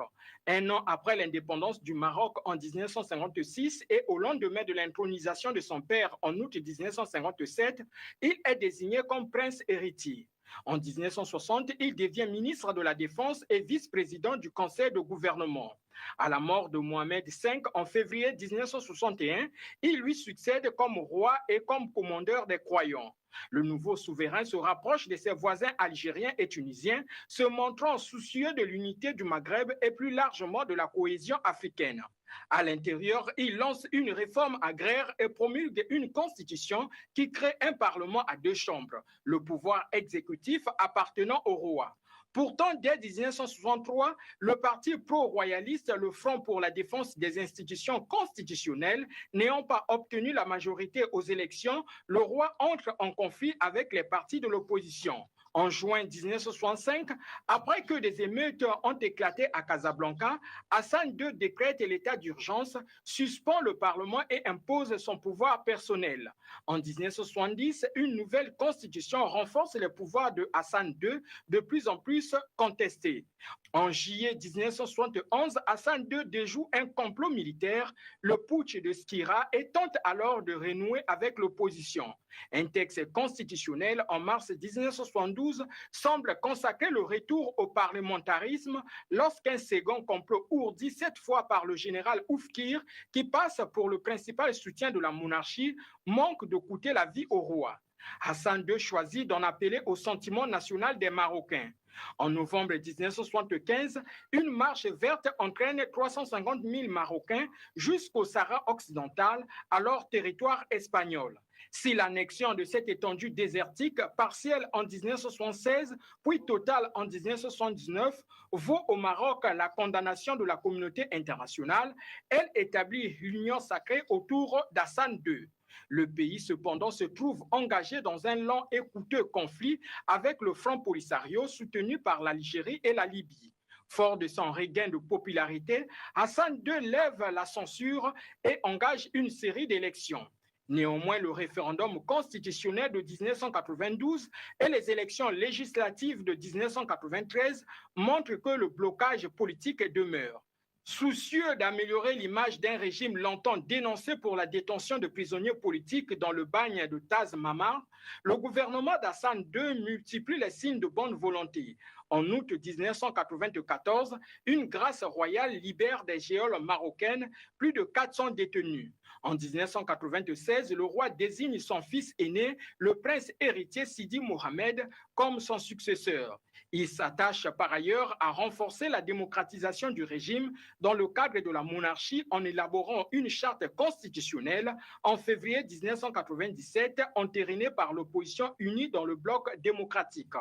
Un an après l'indépendance du Maroc en 1956 et au lendemain de l'intronisation de son père en août 1957, il est désigné comme prince héritier. En 1960, il devient ministre de la Défense et vice-président du Conseil de gouvernement. À la mort de Mohamed V en février 1961, il lui succède comme roi et comme commandeur des croyants. Le nouveau souverain se rapproche de ses voisins algériens et tunisiens, se montrant soucieux de l'unité du Maghreb et plus largement de la cohésion africaine. À l'intérieur, il lance une réforme agraire et promulgue une constitution qui crée un parlement à 2 chambres, le pouvoir exécutif appartenant au roi. Pourtant, dès 1963, le parti pro-royaliste, le Front pour la défense des institutions constitutionnelles, n'ayant pas obtenu la majorité aux élections, le roi entre en conflit avec les partis de l'opposition. En juin 1965, après que des émeutes ont éclaté à Casablanca, Hassan II décrète l'état d'urgence, suspend le Parlement et impose son pouvoir personnel. En 1970, une nouvelle constitution renforce les pouvoirs de Hassan II, de plus en plus contestés. En juillet 1971, Hassan II déjoue un complot militaire, le putsch de Skira, et tente alors de renouer avec l'opposition. Un texte constitutionnel en mars 1972 semble consacrer le retour au parlementarisme lorsqu'un second complot ourdi cette fois par le général Oufkir, qui passe pour le principal soutien de la monarchie, manque de coûter la vie au roi. Hassan II choisit d'en appeler au sentiment national des Marocains. En novembre 1975, une marche verte entraîne 350 000 Marocains jusqu'au Sahara occidental, alors territoire espagnol. Si l'annexion de cette étendue désertique, partielle en 1976, puis totale en 1979, vaut au Maroc la condamnation de la communauté internationale, elle établit l'union sacrée autour d'Hassan II. Le pays, cependant, se trouve engagé dans un long et coûteux conflit avec le Front Polisario soutenu par l'Algérie et la Libye. Fort de son regain de popularité, Hassan II lève la censure et engage une série d'élections. Néanmoins, le référendum constitutionnel de 1992 et les élections législatives de 1993 montrent que le blocage politique demeure. Soucieux d'améliorer l'image d'un régime longtemps dénoncé pour la détention de prisonniers politiques dans le bagne de Taz Mamar, le gouvernement d'Hassan II multiplie les signes de bonne volonté. En août 1994, une grâce royale libère des geôles marocaines plus de 400 détenus. En 1996, le roi désigne son fils aîné, le prince héritier Sidi Mohamed, comme son successeur. Il s'attache par ailleurs à renforcer la démocratisation du régime dans le cadre de la monarchie en élaborant une charte constitutionnelle en février 1997, entérinée par l'opposition unie dans le bloc démocratique.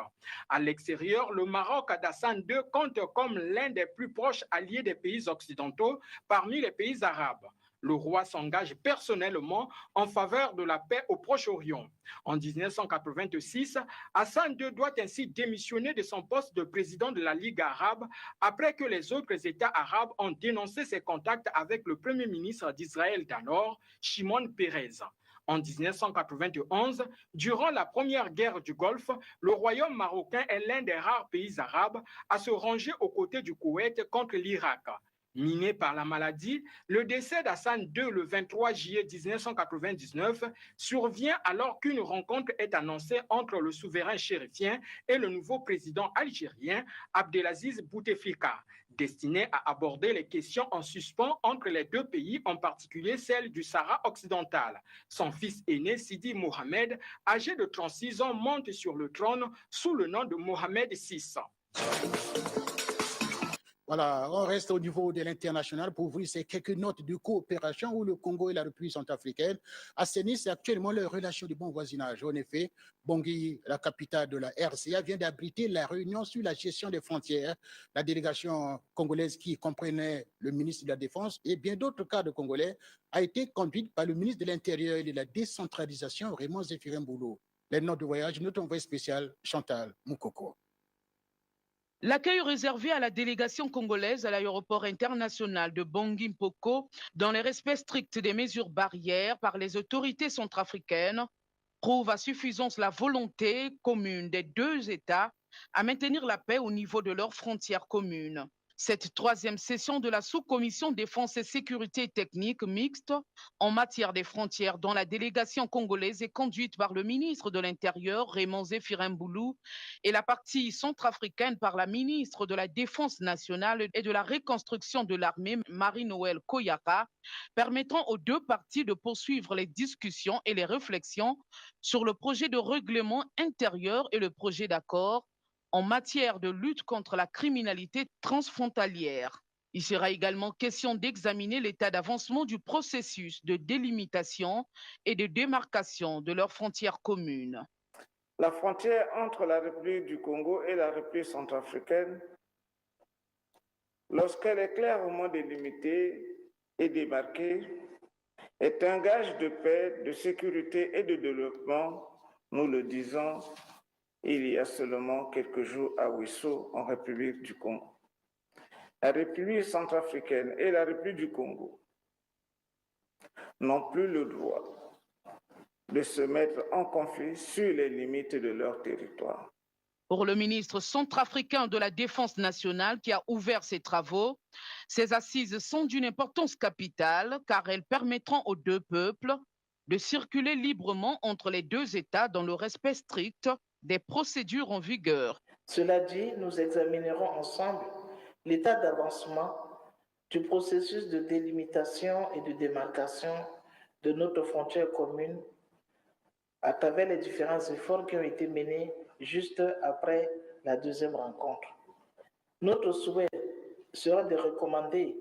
À l'extérieur, le Maroc d'Hassan II compte comme l'un des plus proches alliés des pays occidentaux parmi les pays arabes. Le roi s'engage personnellement en faveur de la paix au Proche-Orient. En 1986, Hassan II doit ainsi démissionner de son poste de président de la Ligue arabe après que les autres États arabes ont dénoncé ses contacts avec le premier ministre d'Israël d'alors, Shimon Peres. En 1991, durant la première guerre du Golfe, le royaume marocain est l'un des rares pays arabes à se ranger aux côtés du Koweït contre l'Irak. Miné par la maladie, le décès d'Hassan II le 23 juillet 1999 survient alors qu'une rencontre est annoncée entre le souverain chérifien et le nouveau président algérien Abdelaziz Bouteflika, destinée à aborder les questions en suspens entre les deux pays, en particulier celle du Sahara occidental. Son fils aîné, Sidi Mohamed, âgé de 36 ans, monte sur le trône sous le nom de Mohamed VI. Voilà, on reste au niveau de l'international pour ouvrir ces quelques notes de coopération où le Congo et la République centrafricaine assainissent actuellement leurs relations de bon voisinage. En effet, Bangui, la capitale de la RCA, vient d'abriter la réunion sur la gestion des frontières. La délégation congolaise qui comprenait le ministre de la Défense et bien d'autres cadres congolais a été conduite par le ministre de l'Intérieur et de la décentralisation, Raymond Zéphirin Boulot. Les notes de voyage, notre envoyé spécial, Chantal Moukoko. L'accueil réservé à la délégation congolaise à l'aéroport international de Bangui Mpoko, dans le respect strict des mesures barrières par les autorités centrafricaines, prouve à suffisance la volonté commune des deux États à maintenir la paix au niveau de leurs frontières communes. Cette troisième session de la sous-commission défense et sécurité technique mixte en matière des frontières dont la délégation congolaise est conduite par le ministre de l'Intérieur, Raymond Zéphirin Boulou, et la partie centrafricaine par la ministre de la Défense nationale et de la reconstruction de l'armée, Marie-Noël Koyaka, permettant aux deux parties de poursuivre les discussions et les réflexions sur le projet de règlement intérieur et le projet d'accord en matière de lutte contre la criminalité transfrontalière. Il sera également question d'examiner l'état d'avancement du processus de délimitation et de démarcation de leurs frontières communes. La frontière entre la République du Congo et la République centrafricaine, lorsqu'elle est clairement délimitée et démarquée, est un gage de paix, de sécurité et de développement, nous le disons, il y a seulement quelques jours à Ouisso, en République du Congo. La République centrafricaine et la République du Congo n'ont plus le droit de se mettre en conflit sur les limites de leur territoire. Pour le ministre centrafricain de la Défense nationale qui a ouvert ses travaux, ces assises sont d'une importance capitale car elles permettront aux deux peuples de circuler librement entre les deux États dans le respect strict des procédures en vigueur. Cela dit, nous examinerons ensemble l'état d'avancement du processus de délimitation et de démarcation de notre frontière commune à travers les différents efforts qui ont été menés juste après la deuxième rencontre. Notre souhait sera de recommander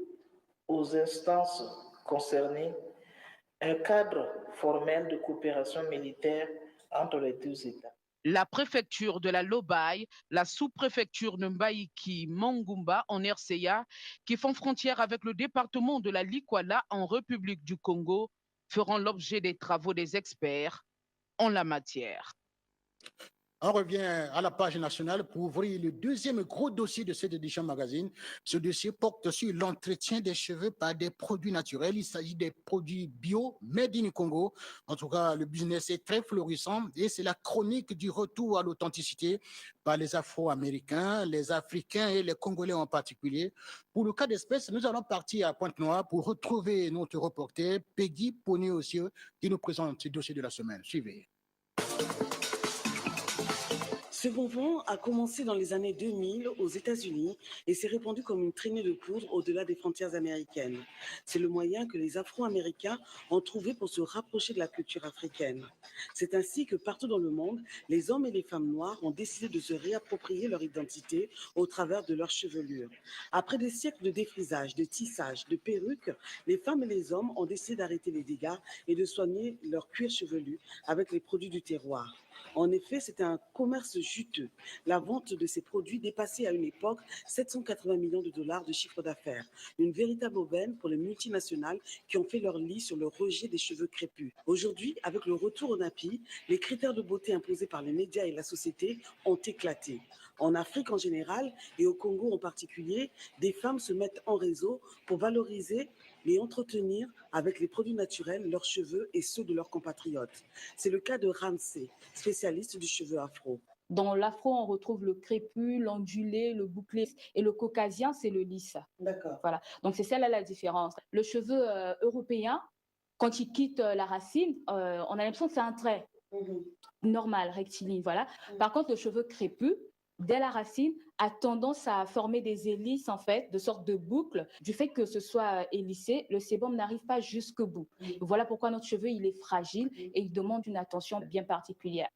aux instances concernées un cadre formel de coopération militaire entre les deux États. La préfecture de la Lobaye, la sous-préfecture de Mbaïki, Mangumba en RCA, qui font frontière avec le département de la Likwala en République du Congo, feront l'objet des travaux des experts en la matière. On revient à la page nationale pour ouvrir le deuxième gros dossier de cette édition magazine. Ce dossier porte sur l'entretien des cheveux par des produits naturels. Il s'agit des produits bio made in Congo. En tout cas, le business est très florissant et c'est la chronique du retour à l'authenticité par les Afro-Américains, les Africains et les Congolais en particulier. Pour le cas d'espèce, nous allons partir à Pointe-Noire pour retrouver notre reporter Peggy Poniosieux qui nous présente ce dossier de la semaine. Suivez. Ce mouvement a commencé dans les années 2000 aux États-Unis et s'est répandu comme une traînée de poudre au-delà des frontières américaines. C'est le moyen que les Afro-Américains ont trouvé pour se rapprocher de la culture africaine. C'est ainsi que partout dans le monde, les hommes et les femmes noires ont décidé de se réapproprier leur identité au travers de leur chevelure. Après des siècles de défrisage, de tissage, de perruques, les femmes et les hommes ont décidé d'arrêter les dégâts et de soigner leur cuir chevelu avec les produits du terroir. En effet, c'était un commerce juteux. La vente de ces produits dépassait à une époque 780 millions de dollars de chiffre d'affaires. Une véritable aubaine pour les multinationales qui ont fait leur lit sur le rejet des cheveux crépus. Aujourd'hui, avec le retour au nappy, les critères de beauté imposés par les médias et la société ont éclaté. En Afrique en général et au Congo en particulier, des femmes se mettent en réseau pour valoriser et entretenir avec les produits naturels leurs cheveux et ceux de leurs compatriotes. C'est le cas de Ramsey, spécialiste du cheveu afro. Dans l'afro, on retrouve le crépus, l'ondulé, le bouclé. Et le caucasien, c'est le lisse. D'accord. Voilà. Donc, c'est celle-là la différence. Le cheveu européen, quand il quitte la racine, on a l'impression que c'est un trait normal, rectiligne. Voilà. Par contre, le cheveu crépus, dès la racine, a tendance à former des hélices, en fait, de sorte de boucles. Du fait que ce soit hérissé, le sébum n'arrive pas jusqu'au bout. Voilà pourquoi notre cheveu, il est fragile et il demande une attention bien particulière.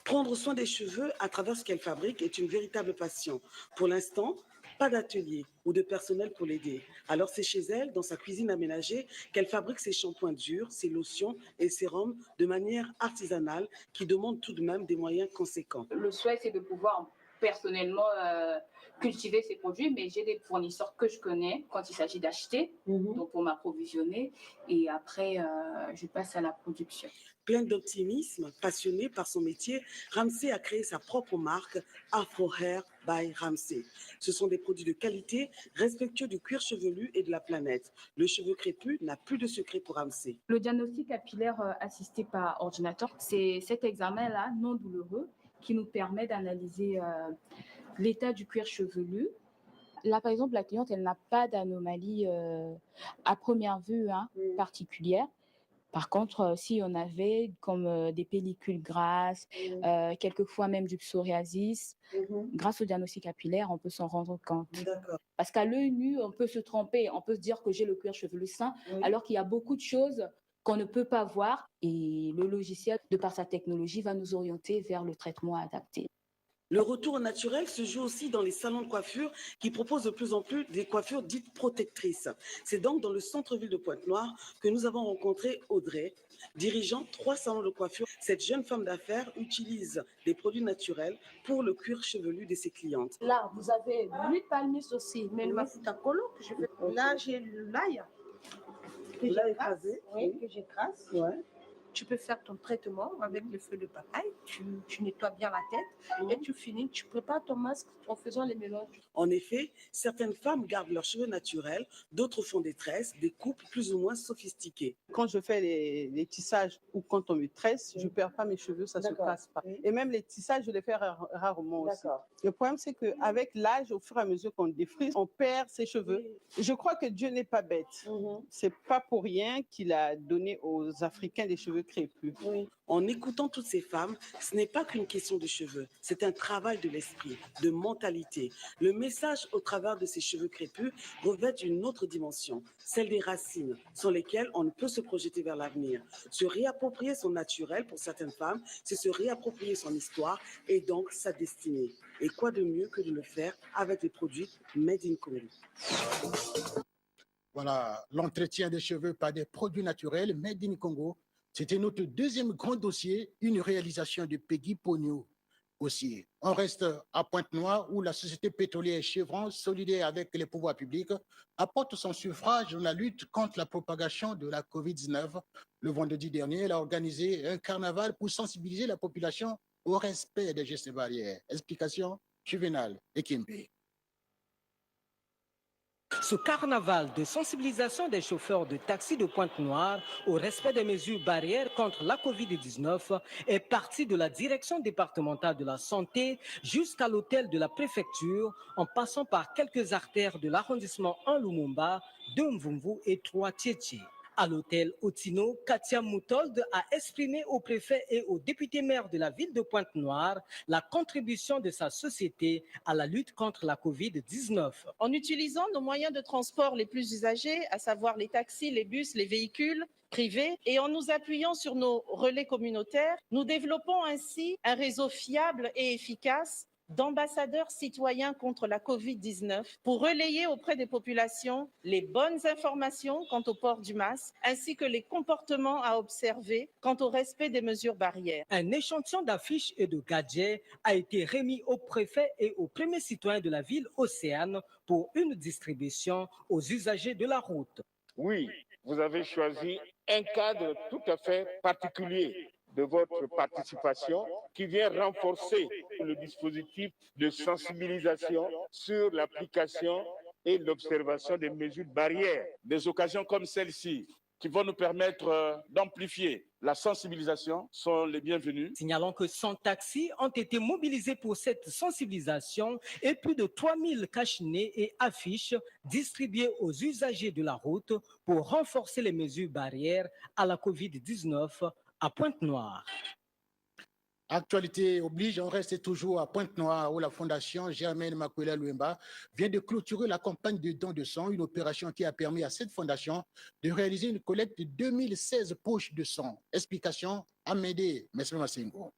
Prendre soin des cheveux à travers ce qu'elle fabrique est une véritable passion. Pour l'instant, pas d'atelier ou de personnel pour l'aider. Alors c'est chez elle, dans sa cuisine aménagée, qu'elle fabrique ses shampoings durs, ses lotions et sérums de manière artisanale qui demandent tout de même des moyens conséquents. Le souhait, c'est de pouvoir personnellement cultiver ces produits, mais j'ai des fournisseurs que je connais quand il s'agit d'acheter, donc pour m'approvisionner, et après, je passe à la production. Pleine d'optimisme, passionnée par son métier, Ramsey a créé sa propre marque Afro Hair by Ramsey. Ce sont des produits de qualité, respectueux du cuir chevelu et de la planète. Le cheveu crépus n'a plus de secret pour Ramsey. Le diagnostic capillaire assisté par ordinateur, c'est cet examen-là, non douloureux, qui nous permet d'analyser l'état du cuir chevelu. Là, par exemple, la cliente, elle n'a pas d'anomalie à première vue particulière. Par contre, si on avait comme des pellicules grasses, quelquefois même du psoriasis, grâce au diagnostic capillaire, on peut s'en rendre compte. Parce qu'à l'œil nu, on peut se tromper, on peut se dire que j'ai le cuir chevelu sain, alors qu'il y a beaucoup de choses qu'on ne peut pas voir. Et le logiciel, de par sa technologie, va nous orienter vers le traitement adapté. Le retour au naturel se joue aussi dans les salons de coiffure qui proposent de plus en plus des coiffures dites protectrices. C'est donc dans le centre-ville de Pointe-Noire que nous avons rencontré Audrey, dirigeant 3 salons de coiffure. Cette jeune femme d'affaires utilise des produits naturels pour le cuir chevelu de ses clientes. Là, vous avez l'huile palmiste aussi, mais le mafuta colo que je fais. Là, j'ai l'ail que j'écrasse. Tu peux faire ton traitement avec le feu de papaye, tu nettoies bien la tête et tu finis, tu prépares ton masque en faisant les mélanges. En effet, certaines femmes gardent leurs cheveux naturels, d'autres font des tresses, des coupes plus ou moins sophistiquées. Quand je fais les tissages ou quand on me tresse, je ne perds pas mes cheveux, ça ne se casse pas. Et même les tissages, je les fais rarement aussi. Le problème, c'est qu'avec l'âge, au fur et à mesure qu'on défrise, on perd ses cheveux. Je crois que Dieu n'est pas bête. Ce n'est pas pour rien qu'il a donné aux Africains des cheveux crépus. En écoutant toutes ces femmes, ce n'est pas qu'une question de cheveux, c'est un travail de l'esprit, de mentalité. Le message au travers de ces cheveux crépus revêt une autre dimension, celle des racines, sans lesquelles on ne peut se projeter vers l'avenir. Se réapproprier son naturel pour certaines femmes, c'est se réapproprier son histoire et donc sa destinée. Et quoi de mieux que de le faire avec les produits Made in Congo. Voilà, l'entretien des cheveux par des produits naturels Made in Congo. C'était notre deuxième grand dossier, une réalisation de Peggy Pogno aussi. On reste à Pointe-Noire où la société pétrolière Chevron, solidaire avec les pouvoirs publics, apporte son suffrage dans la lutte contre la propagation de la COVID-19. Le vendredi dernier, elle a organisé un carnaval pour sensibiliser la population au respect des gestes barrières. Explication, Juvenal et Kimbe. Ce carnaval de sensibilisation des chauffeurs de taxi de Pointe-Noire au respect des mesures barrières contre la COVID-19 est parti de la direction départementale de la santé jusqu'à l'hôtel de la préfecture en passant par quelques artères de l'arrondissement 1 Lumumba, 2 Mvumvu et 3 Tietché. À l'hôtel Otino, Katia Moutold a exprimé au préfet et au député maire de la ville de Pointe-Noire la contribution de sa société à la lutte contre la COVID-19. En utilisant nos moyens de transport les plus usagés, à savoir les taxis, les bus, les véhicules privés, et en nous appuyant sur nos relais communautaires, nous développons ainsi un réseau fiable et efficace d'ambassadeurs citoyens contre la COVID-19 pour relayer auprès des populations les bonnes informations quant au port du masque ainsi que les comportements à observer quant au respect des mesures barrières. Un échantillon d'affiches et de gadgets a été remis au préfet et aux premiers citoyens de la ville Océane pour une distribution aux usagers de la route. Oui, vous avez choisi un cadre tout à fait particulier de votre participation qui vient renforcer le dispositif de sensibilisation sur l'application et l'observation des mesures barrières. Des occasions comme celle-ci qui vont nous permettre d'amplifier la sensibilisation sont les bienvenus. Signalons que 100 taxis ont été mobilisés pour cette sensibilisation et plus de 3000 cache-nez et affiches distribuées aux usagers de la route pour renforcer les mesures barrières à la COVID-19 à Pointe-Noire. Actualité oblige, on reste toujours à Pointe-Noire où la Fondation Germaine Makwela Luemba vient de clôturer la campagne de dons de sang, une opération qui a permis à cette fondation de réaliser une collecte de 2016 poches de sang. Explication, Amédée Mesme-Massingo.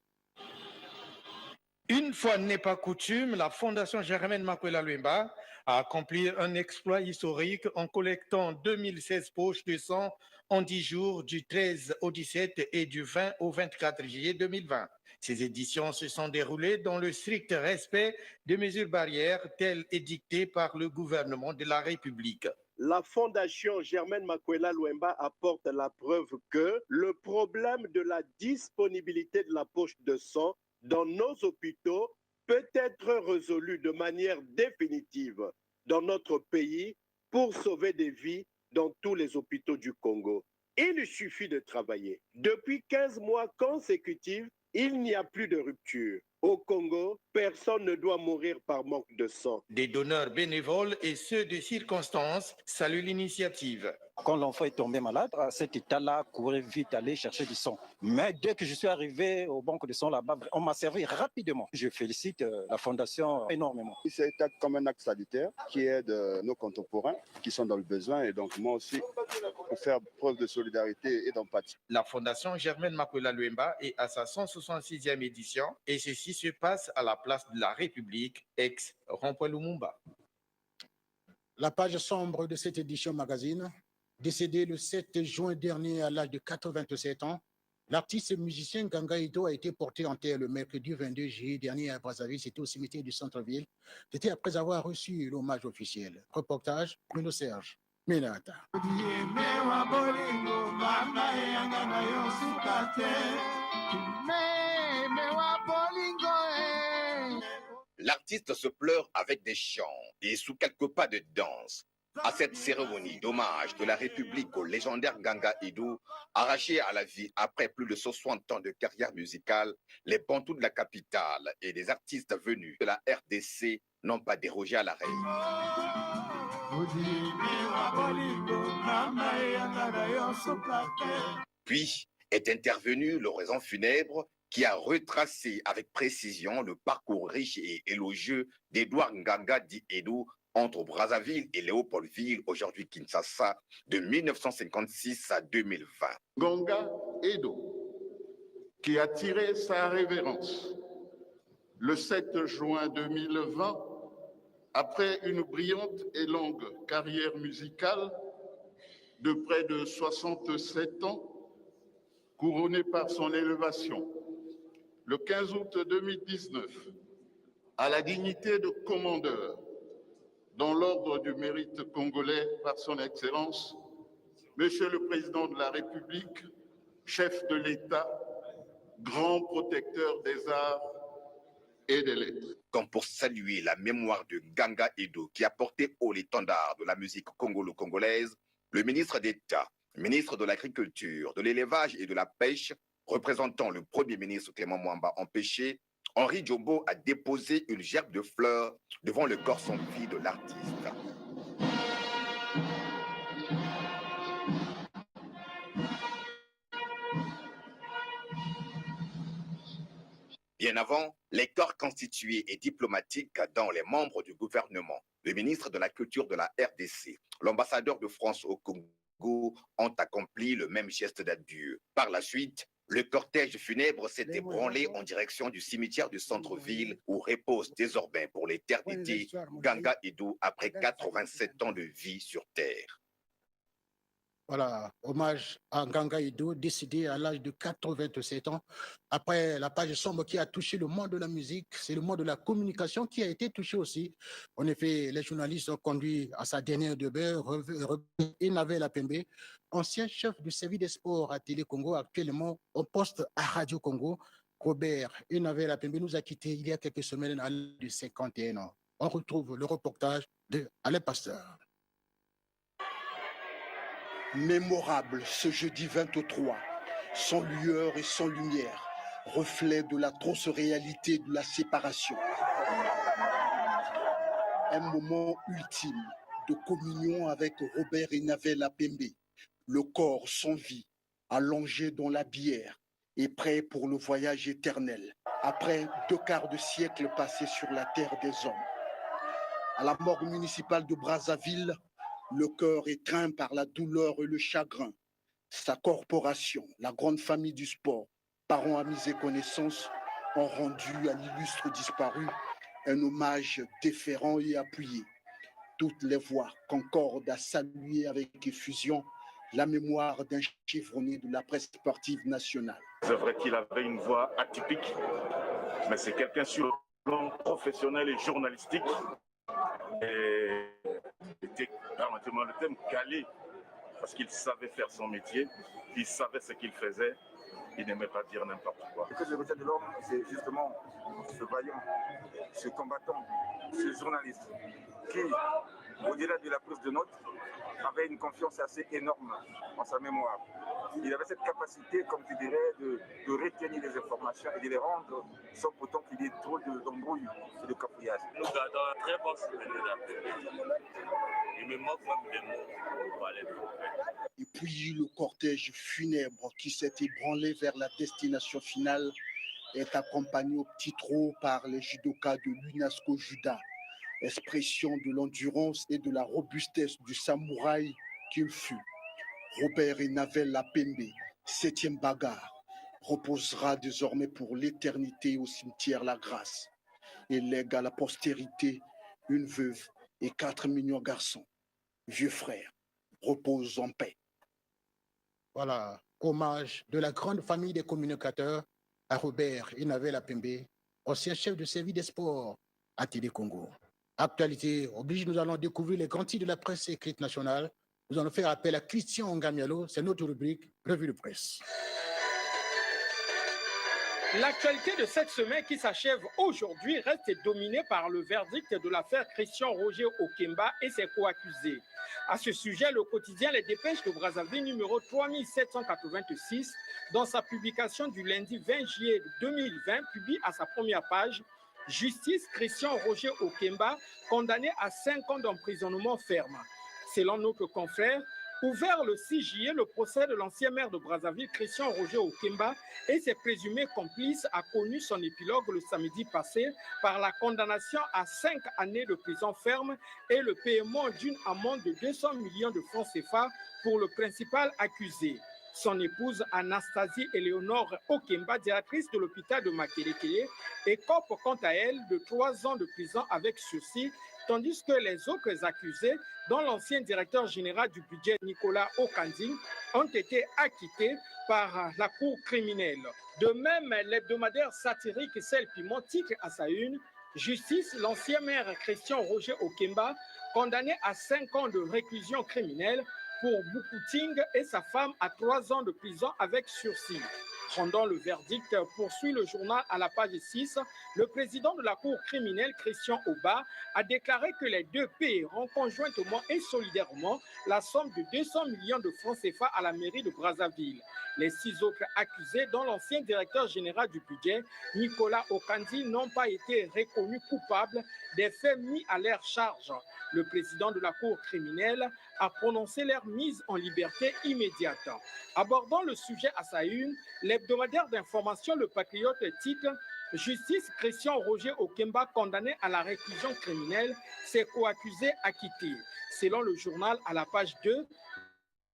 Une fois n'est pas coutume, la Fondation Germaine Makwela Luemba a accompli un exploit historique en collectant 2016 poches de sang en 10 jours du 13 au 17 et du 20 au 24 juillet 2020. Ces éditions se sont déroulées dans le strict respect des mesures barrières telles édictées par le gouvernement de la République. La Fondation Germaine Makwela Luemba apporte la preuve que le problème de la disponibilité de la poche de sang dans nos hôpitaux peut être résolu de manière définitive dans notre pays pour sauver des vies dans tous les hôpitaux du Congo. Il suffit de travailler. Depuis 15 mois consécutifs, il n'y a plus de rupture. Au Congo, personne ne doit mourir par manque de sang. Des donneurs bénévoles et ceux de circonstances saluent l'initiative. Quand l'enfant est tombé malade, à cet état-là, courir vite, aller chercher du sang. Mais dès que je suis arrivé au banque de sang là-bas, on m'a servi rapidement. Je félicite la Fondation énormément. C'est comme un acte sanitaire qui aide nos contemporains qui sont dans le besoin et donc moi aussi pour faire preuve de solidarité et d'empathie. La Fondation Germaine Makwela Luemba est à sa 166e édition et ceci se passe à la place de la République, ex-Rond-Point Lumumba. La page sombre de cette édition magazine. Décédé le 7 juin dernier à l'âge de 87 ans, l'artiste et musicien Ganga Ito a été porté en terre le mercredi 22 juillet dernier à Brazzaville. C'était au cimetière du centre-ville. C'était après avoir reçu l'hommage officiel. Reportage, Bruno Serge, Menata. L'artiste se pleure avec des chants et sous quelques pas de danse. À cette cérémonie d'hommage de la République au légendaire Ganga Idou, arraché à la vie après plus de 60 ans de carrière musicale, les Bantous de la capitale et des artistes venus de la RDC n'ont pas dérogé à la règle. Puis est intervenu l'oraison funèbre qui a retracé avec précision le parcours riche et élogieux d'Edouard Nganga dit Idou entre Brazzaville et Léopoldville, aujourd'hui Kinshasa, de 1956 à 2020. Ganga Edo, qui a tiré sa révérence le 7 juin 2020, après une brillante et longue carrière musicale de près de 67 ans, couronnée par son élévation le 15 août 2019 à la dignité de commandeur dans l'ordre du mérite congolais par son Excellence, Monsieur le Président de la République, chef de l'État, grand protecteur des arts et des lettres. Comme pour saluer la mémoire de Ganga Edo qui a porté haut l'étendard de la musique congolo-congolaise, le ministre d'État, ministre de l'Agriculture, de l'Élevage et de la Pêche, représentant le Premier ministre Clément Mwamba empêché, Henri Djombo a déposé une gerbe de fleurs devant le corps sans vie de l'artiste. Bien avant, les corps constitués et diplomatiques dont les membres du gouvernement, le ministre de la Culture de la RDC, l'ambassadeur de France au Congo ont accompli le même geste d'adieu. Par la suite, le cortège funèbre s'est ébranlé en direction du cimetière du centre-ville où repose désormais pour l'éternité Ganga Idou après 87 ans de vie sur Terre. Voilà, hommage à Ganga Idou, décédé à l'âge de 87 ans. Après la page sombre qui a touché le monde de la musique, c'est le monde de la communication qui a été touché aussi. En effet, les journalistes ont conduit à sa dernière demeure, Enavé Lapembe, ancien chef du service des sports à Télé Congo, actuellement au poste à Radio Congo. Robert Enavé Lapembe nous a quittés il y a quelques semaines à l'âge de 51 ans. On retrouve le reportage de Alain Pasteur. Mémorable ce jeudi 23, sans lueur et sans lumière, reflet de la grosse réalité de la séparation. Un moment ultime de communion avec Robert Enavé Lapembe, le corps sans vie, allongé dans la bière et prêt pour le voyage éternel, après 2 quarts de siècle passés sur la terre des hommes. À la morgue municipale de Brazzaville, le cœur étreint par la douleur et le chagrin. Sa corporation, la grande famille du sport, parents, amis et connaissances, ont rendu à l'illustre disparu un hommage déférent et appuyé. Toutes les voix concordent à saluer avec effusion la mémoire d'un chevronné de la presse sportive nationale. C'est vrai qu'il avait une voix atypique, mais c'est quelqu'un sur le plan professionnel et journalistique. Et il était, permettez-moi le thème, calé, parce qu'il savait faire son métier, il savait ce qu'il faisait, il n'aimait pas dire n'importe quoi. Ce que je retiens de l'homme, c'est justement ce vaillant, ce combattant, ce journaliste qui, au-delà de la prise de notes, avait une confiance assez énorme en sa mémoire. Il avait cette capacité, comme tu dirais, de retenir les informations et de les rendre sans pourtant qu'il y ait trop d'embrouilles et de cafouillage. Nous gardons un très bon souvenir d'Abdel. Il me manque même des mots pour parler de lui. Et puis le cortège funèbre qui s'est ébranlé vers la destination finale est accompagné au petit trot par les judokas de l'UNASCO Juda, expression de l'endurance et de la robustesse du samouraï qu'il fut. Robert et Navel Lapembe, 7e bagarre, reposera désormais pour l'éternité au cimetière La Grâce et lègue à la postérité une veuve et 4 mignons garçons. Vieux frère, repose en paix. Voilà, hommage de la grande famille des communicateurs à Robert et Navel Lapembe, ancien chef de service des sports à Télé Congo. Actualité oblige, nous allons découvrir les grands titres de la presse écrite nationale. Nous allons faire appel à Christian Ngamialo, c'est notre rubrique Revue de presse. L'actualité de cette semaine qui s'achève aujourd'hui reste dominée par le verdict de l'affaire Christian Roger Okemba et ses co-accusés. À ce sujet, le quotidien Les Dépêches de Brazzaville numéro 3786, dans sa publication du lundi 20 juillet 2020, publie à sa première page « Justice Christian Roger Okemba, condamné à 5 ans d'emprisonnement ferme ». Selon notre confrère, ouvert le 6 juillet, le procès de l'ancien maire de Brazzaville, Christian Roger Okemba, et ses présumés complices a connu son épilogue le samedi passé par la condamnation à 5 années de prison ferme et le paiement d'une amende de 200 millions de francs CFA pour le principal accusé. Son épouse Anastasie Éléonore Okemba, directrice de l'hôpital de Makelekele, écope quant à elle de 3 ans de prison avec sursis, tandis que les autres accusés, dont l'ancien directeur général du budget Nicolas Okanding, ont été acquittés par la cour criminelle. De même, l'hebdomadaire satirique Celle Piment titre à sa une « Justice, l'ancien maire Christian Roger Okemba, condamné à 5 ans de réclusion criminelle pour Bukouting et sa femme à 3 ans de prison avec sursis. » Pendant le verdict, poursuit le journal à la page 6, le président de la cour criminelle, Christian Oba, a déclaré que les deux paieront conjointement et solidairement la somme de 200 millions de francs CFA à la mairie de Brazzaville. Les 6 autres accusés, dont l'ancien directeur général du budget, Nicolas Okandi, n'ont pas été reconnus coupables des faits mis à leur charge. Le président de la cour criminelle a prononcé leur mise en liberté immédiate. Abordant le sujet à sa une, l'hebdomadaire d'information Le Patriote titre « Justice Christian Roger Okemba condamné à la réclusion criminelle, ses co-accusés acquittés ». Selon le journal à la page 2,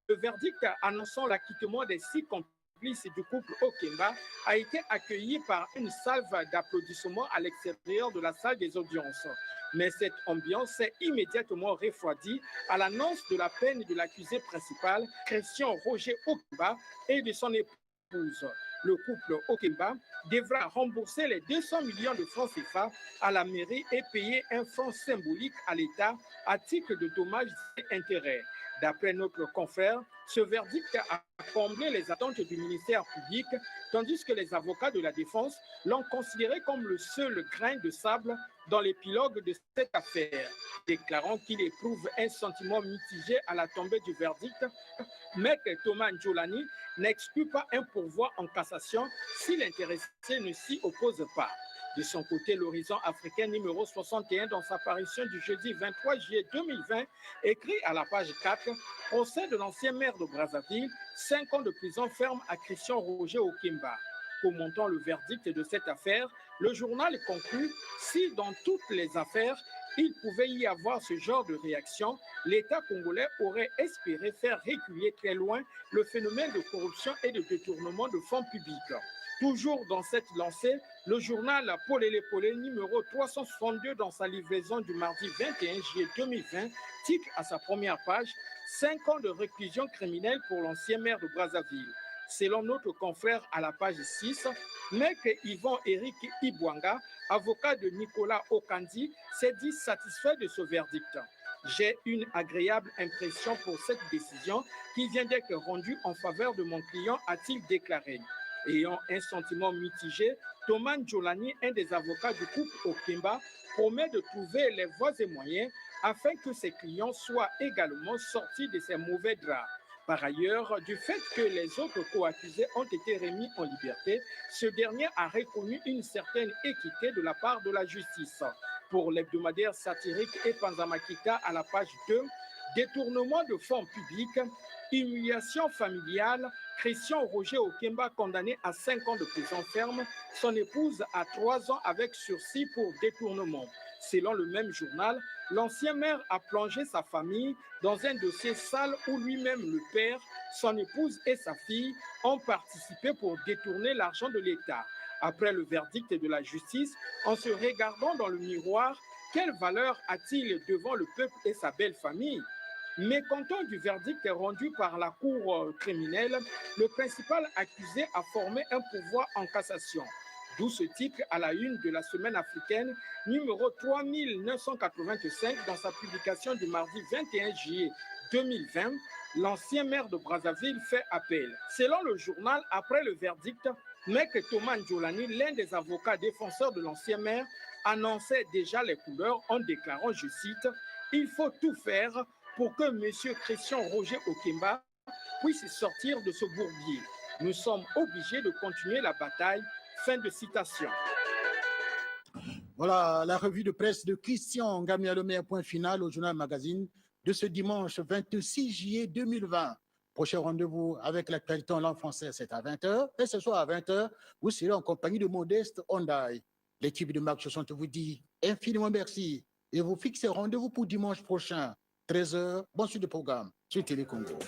le verdict annonçant l'acquittement des 6 complices du couple Okemba a été accueilli par une salve d'applaudissements à l'extérieur de la salle des audiences. Mais cette ambiance s'est immédiatement refroidie à l'annonce de la peine de l'accusé principal, Christian Roger Okemba, et de son épouse. Le couple Okemba devra rembourser les 200 millions de francs CFA à la mairie et payer un fonds symbolique à l'État à titre de dommages et intérêts. D'après notre confrère, ce verdict a comblé les attentes du ministère public, tandis que les avocats de la défense l'ont considéré comme le seul grain de sable dans l'épilogue de cette affaire. Déclarant qu'il éprouve un sentiment mitigé à la tombée du verdict, Maître Thomas Ndjolani n'exclut pas un pourvoi en cassation si l'intéressé ne s'y oppose pas. De son côté, l'Horizon africain numéro 61, dans sa parution du jeudi 23 juillet 2020, écrit à la page 4 « Procès de l'ancien maire de Brazzaville, 5 ans de prison ferme à Christian Roger Okemba ». Commentant le verdict de cette affaire, le journal conclut « Si dans toutes les affaires, il pouvait y avoir ce genre de réaction, l'État congolais aurait espéré faire reculer très loin le phénomène de corruption et de détournement de fonds publics. » Toujours dans cette lancée, le journal Polélé Polé numéro 362 dans sa livraison du mardi 21 juillet 2020 titre à sa première page « 5 ans de réclusion criminelle pour l'ancien maire de Brazzaville ». Selon notre confrère à la page 6, Maître Yvon Éric Ibwanga, avocat de Nicolas Okandi, s'est dit satisfait de ce verdict. J'ai une agréable impression pour cette décision qui vient d'être rendue en faveur de mon client, a-t-il déclaré. Ayant un sentiment mitigé, Thomas Njolani, un des avocats du couple Okemba, promet de trouver les voies et moyens afin que ses clients soient également sortis de ces mauvais draps. Par ailleurs, du fait que les autres co-accusés ont été remis en liberté, ce dernier a reconnu une certaine équité de la part de la justice. Pour l'hebdomadaire satirique Epanzamakita à la page 2, détournement de fonds publics, humiliation familiale, Christian Roger Okemba condamné à 5 ans de prison ferme, son épouse à 3 ans avec sursis pour détournement. Selon le même journal, l'ancien maire a plongé sa famille dans un dossier sale où lui-même, le père, son épouse et sa fille ont participé pour détourner l'argent de l'État. Après le verdict de la justice, en se regardant dans le miroir, quelle valeur a-t-il devant le peuple et sa belle famille? Mécontent du verdict rendu par la Cour criminelle, le principal accusé a formé un pourvoi en cassation. D'où ce titre à la une de la Semaine africaine, numéro 3985, dans sa publication du mardi 21 juillet 2020, l'ancien maire de Brazzaville fait appel. Selon le journal, après le verdict, Maître Thomas Njolani, l'un des avocats défenseurs de l'ancien maire, annonçait déjà les couleurs en déclarant, je cite, « Il faut tout faire pour que M. Christian Roger Okemba puisse sortir de ce bourbier. Nous sommes obligés de continuer la bataille. » Fin de citation. Voilà la revue de presse de Christian Ngamialomé, point final au Journal Magazine de ce dimanche 26 juillet 2020. Prochain rendez-vous avec l'actualité en langue française, c'est à 20h. Et ce soir à 20h, vous serez en compagnie de Modeste Hondaï. L'équipe de Marc Chaussante vous dit infiniment merci et vous fixez rendez-vous pour dimanche prochain, 13h. Bon suite de programme sur Télé Congo.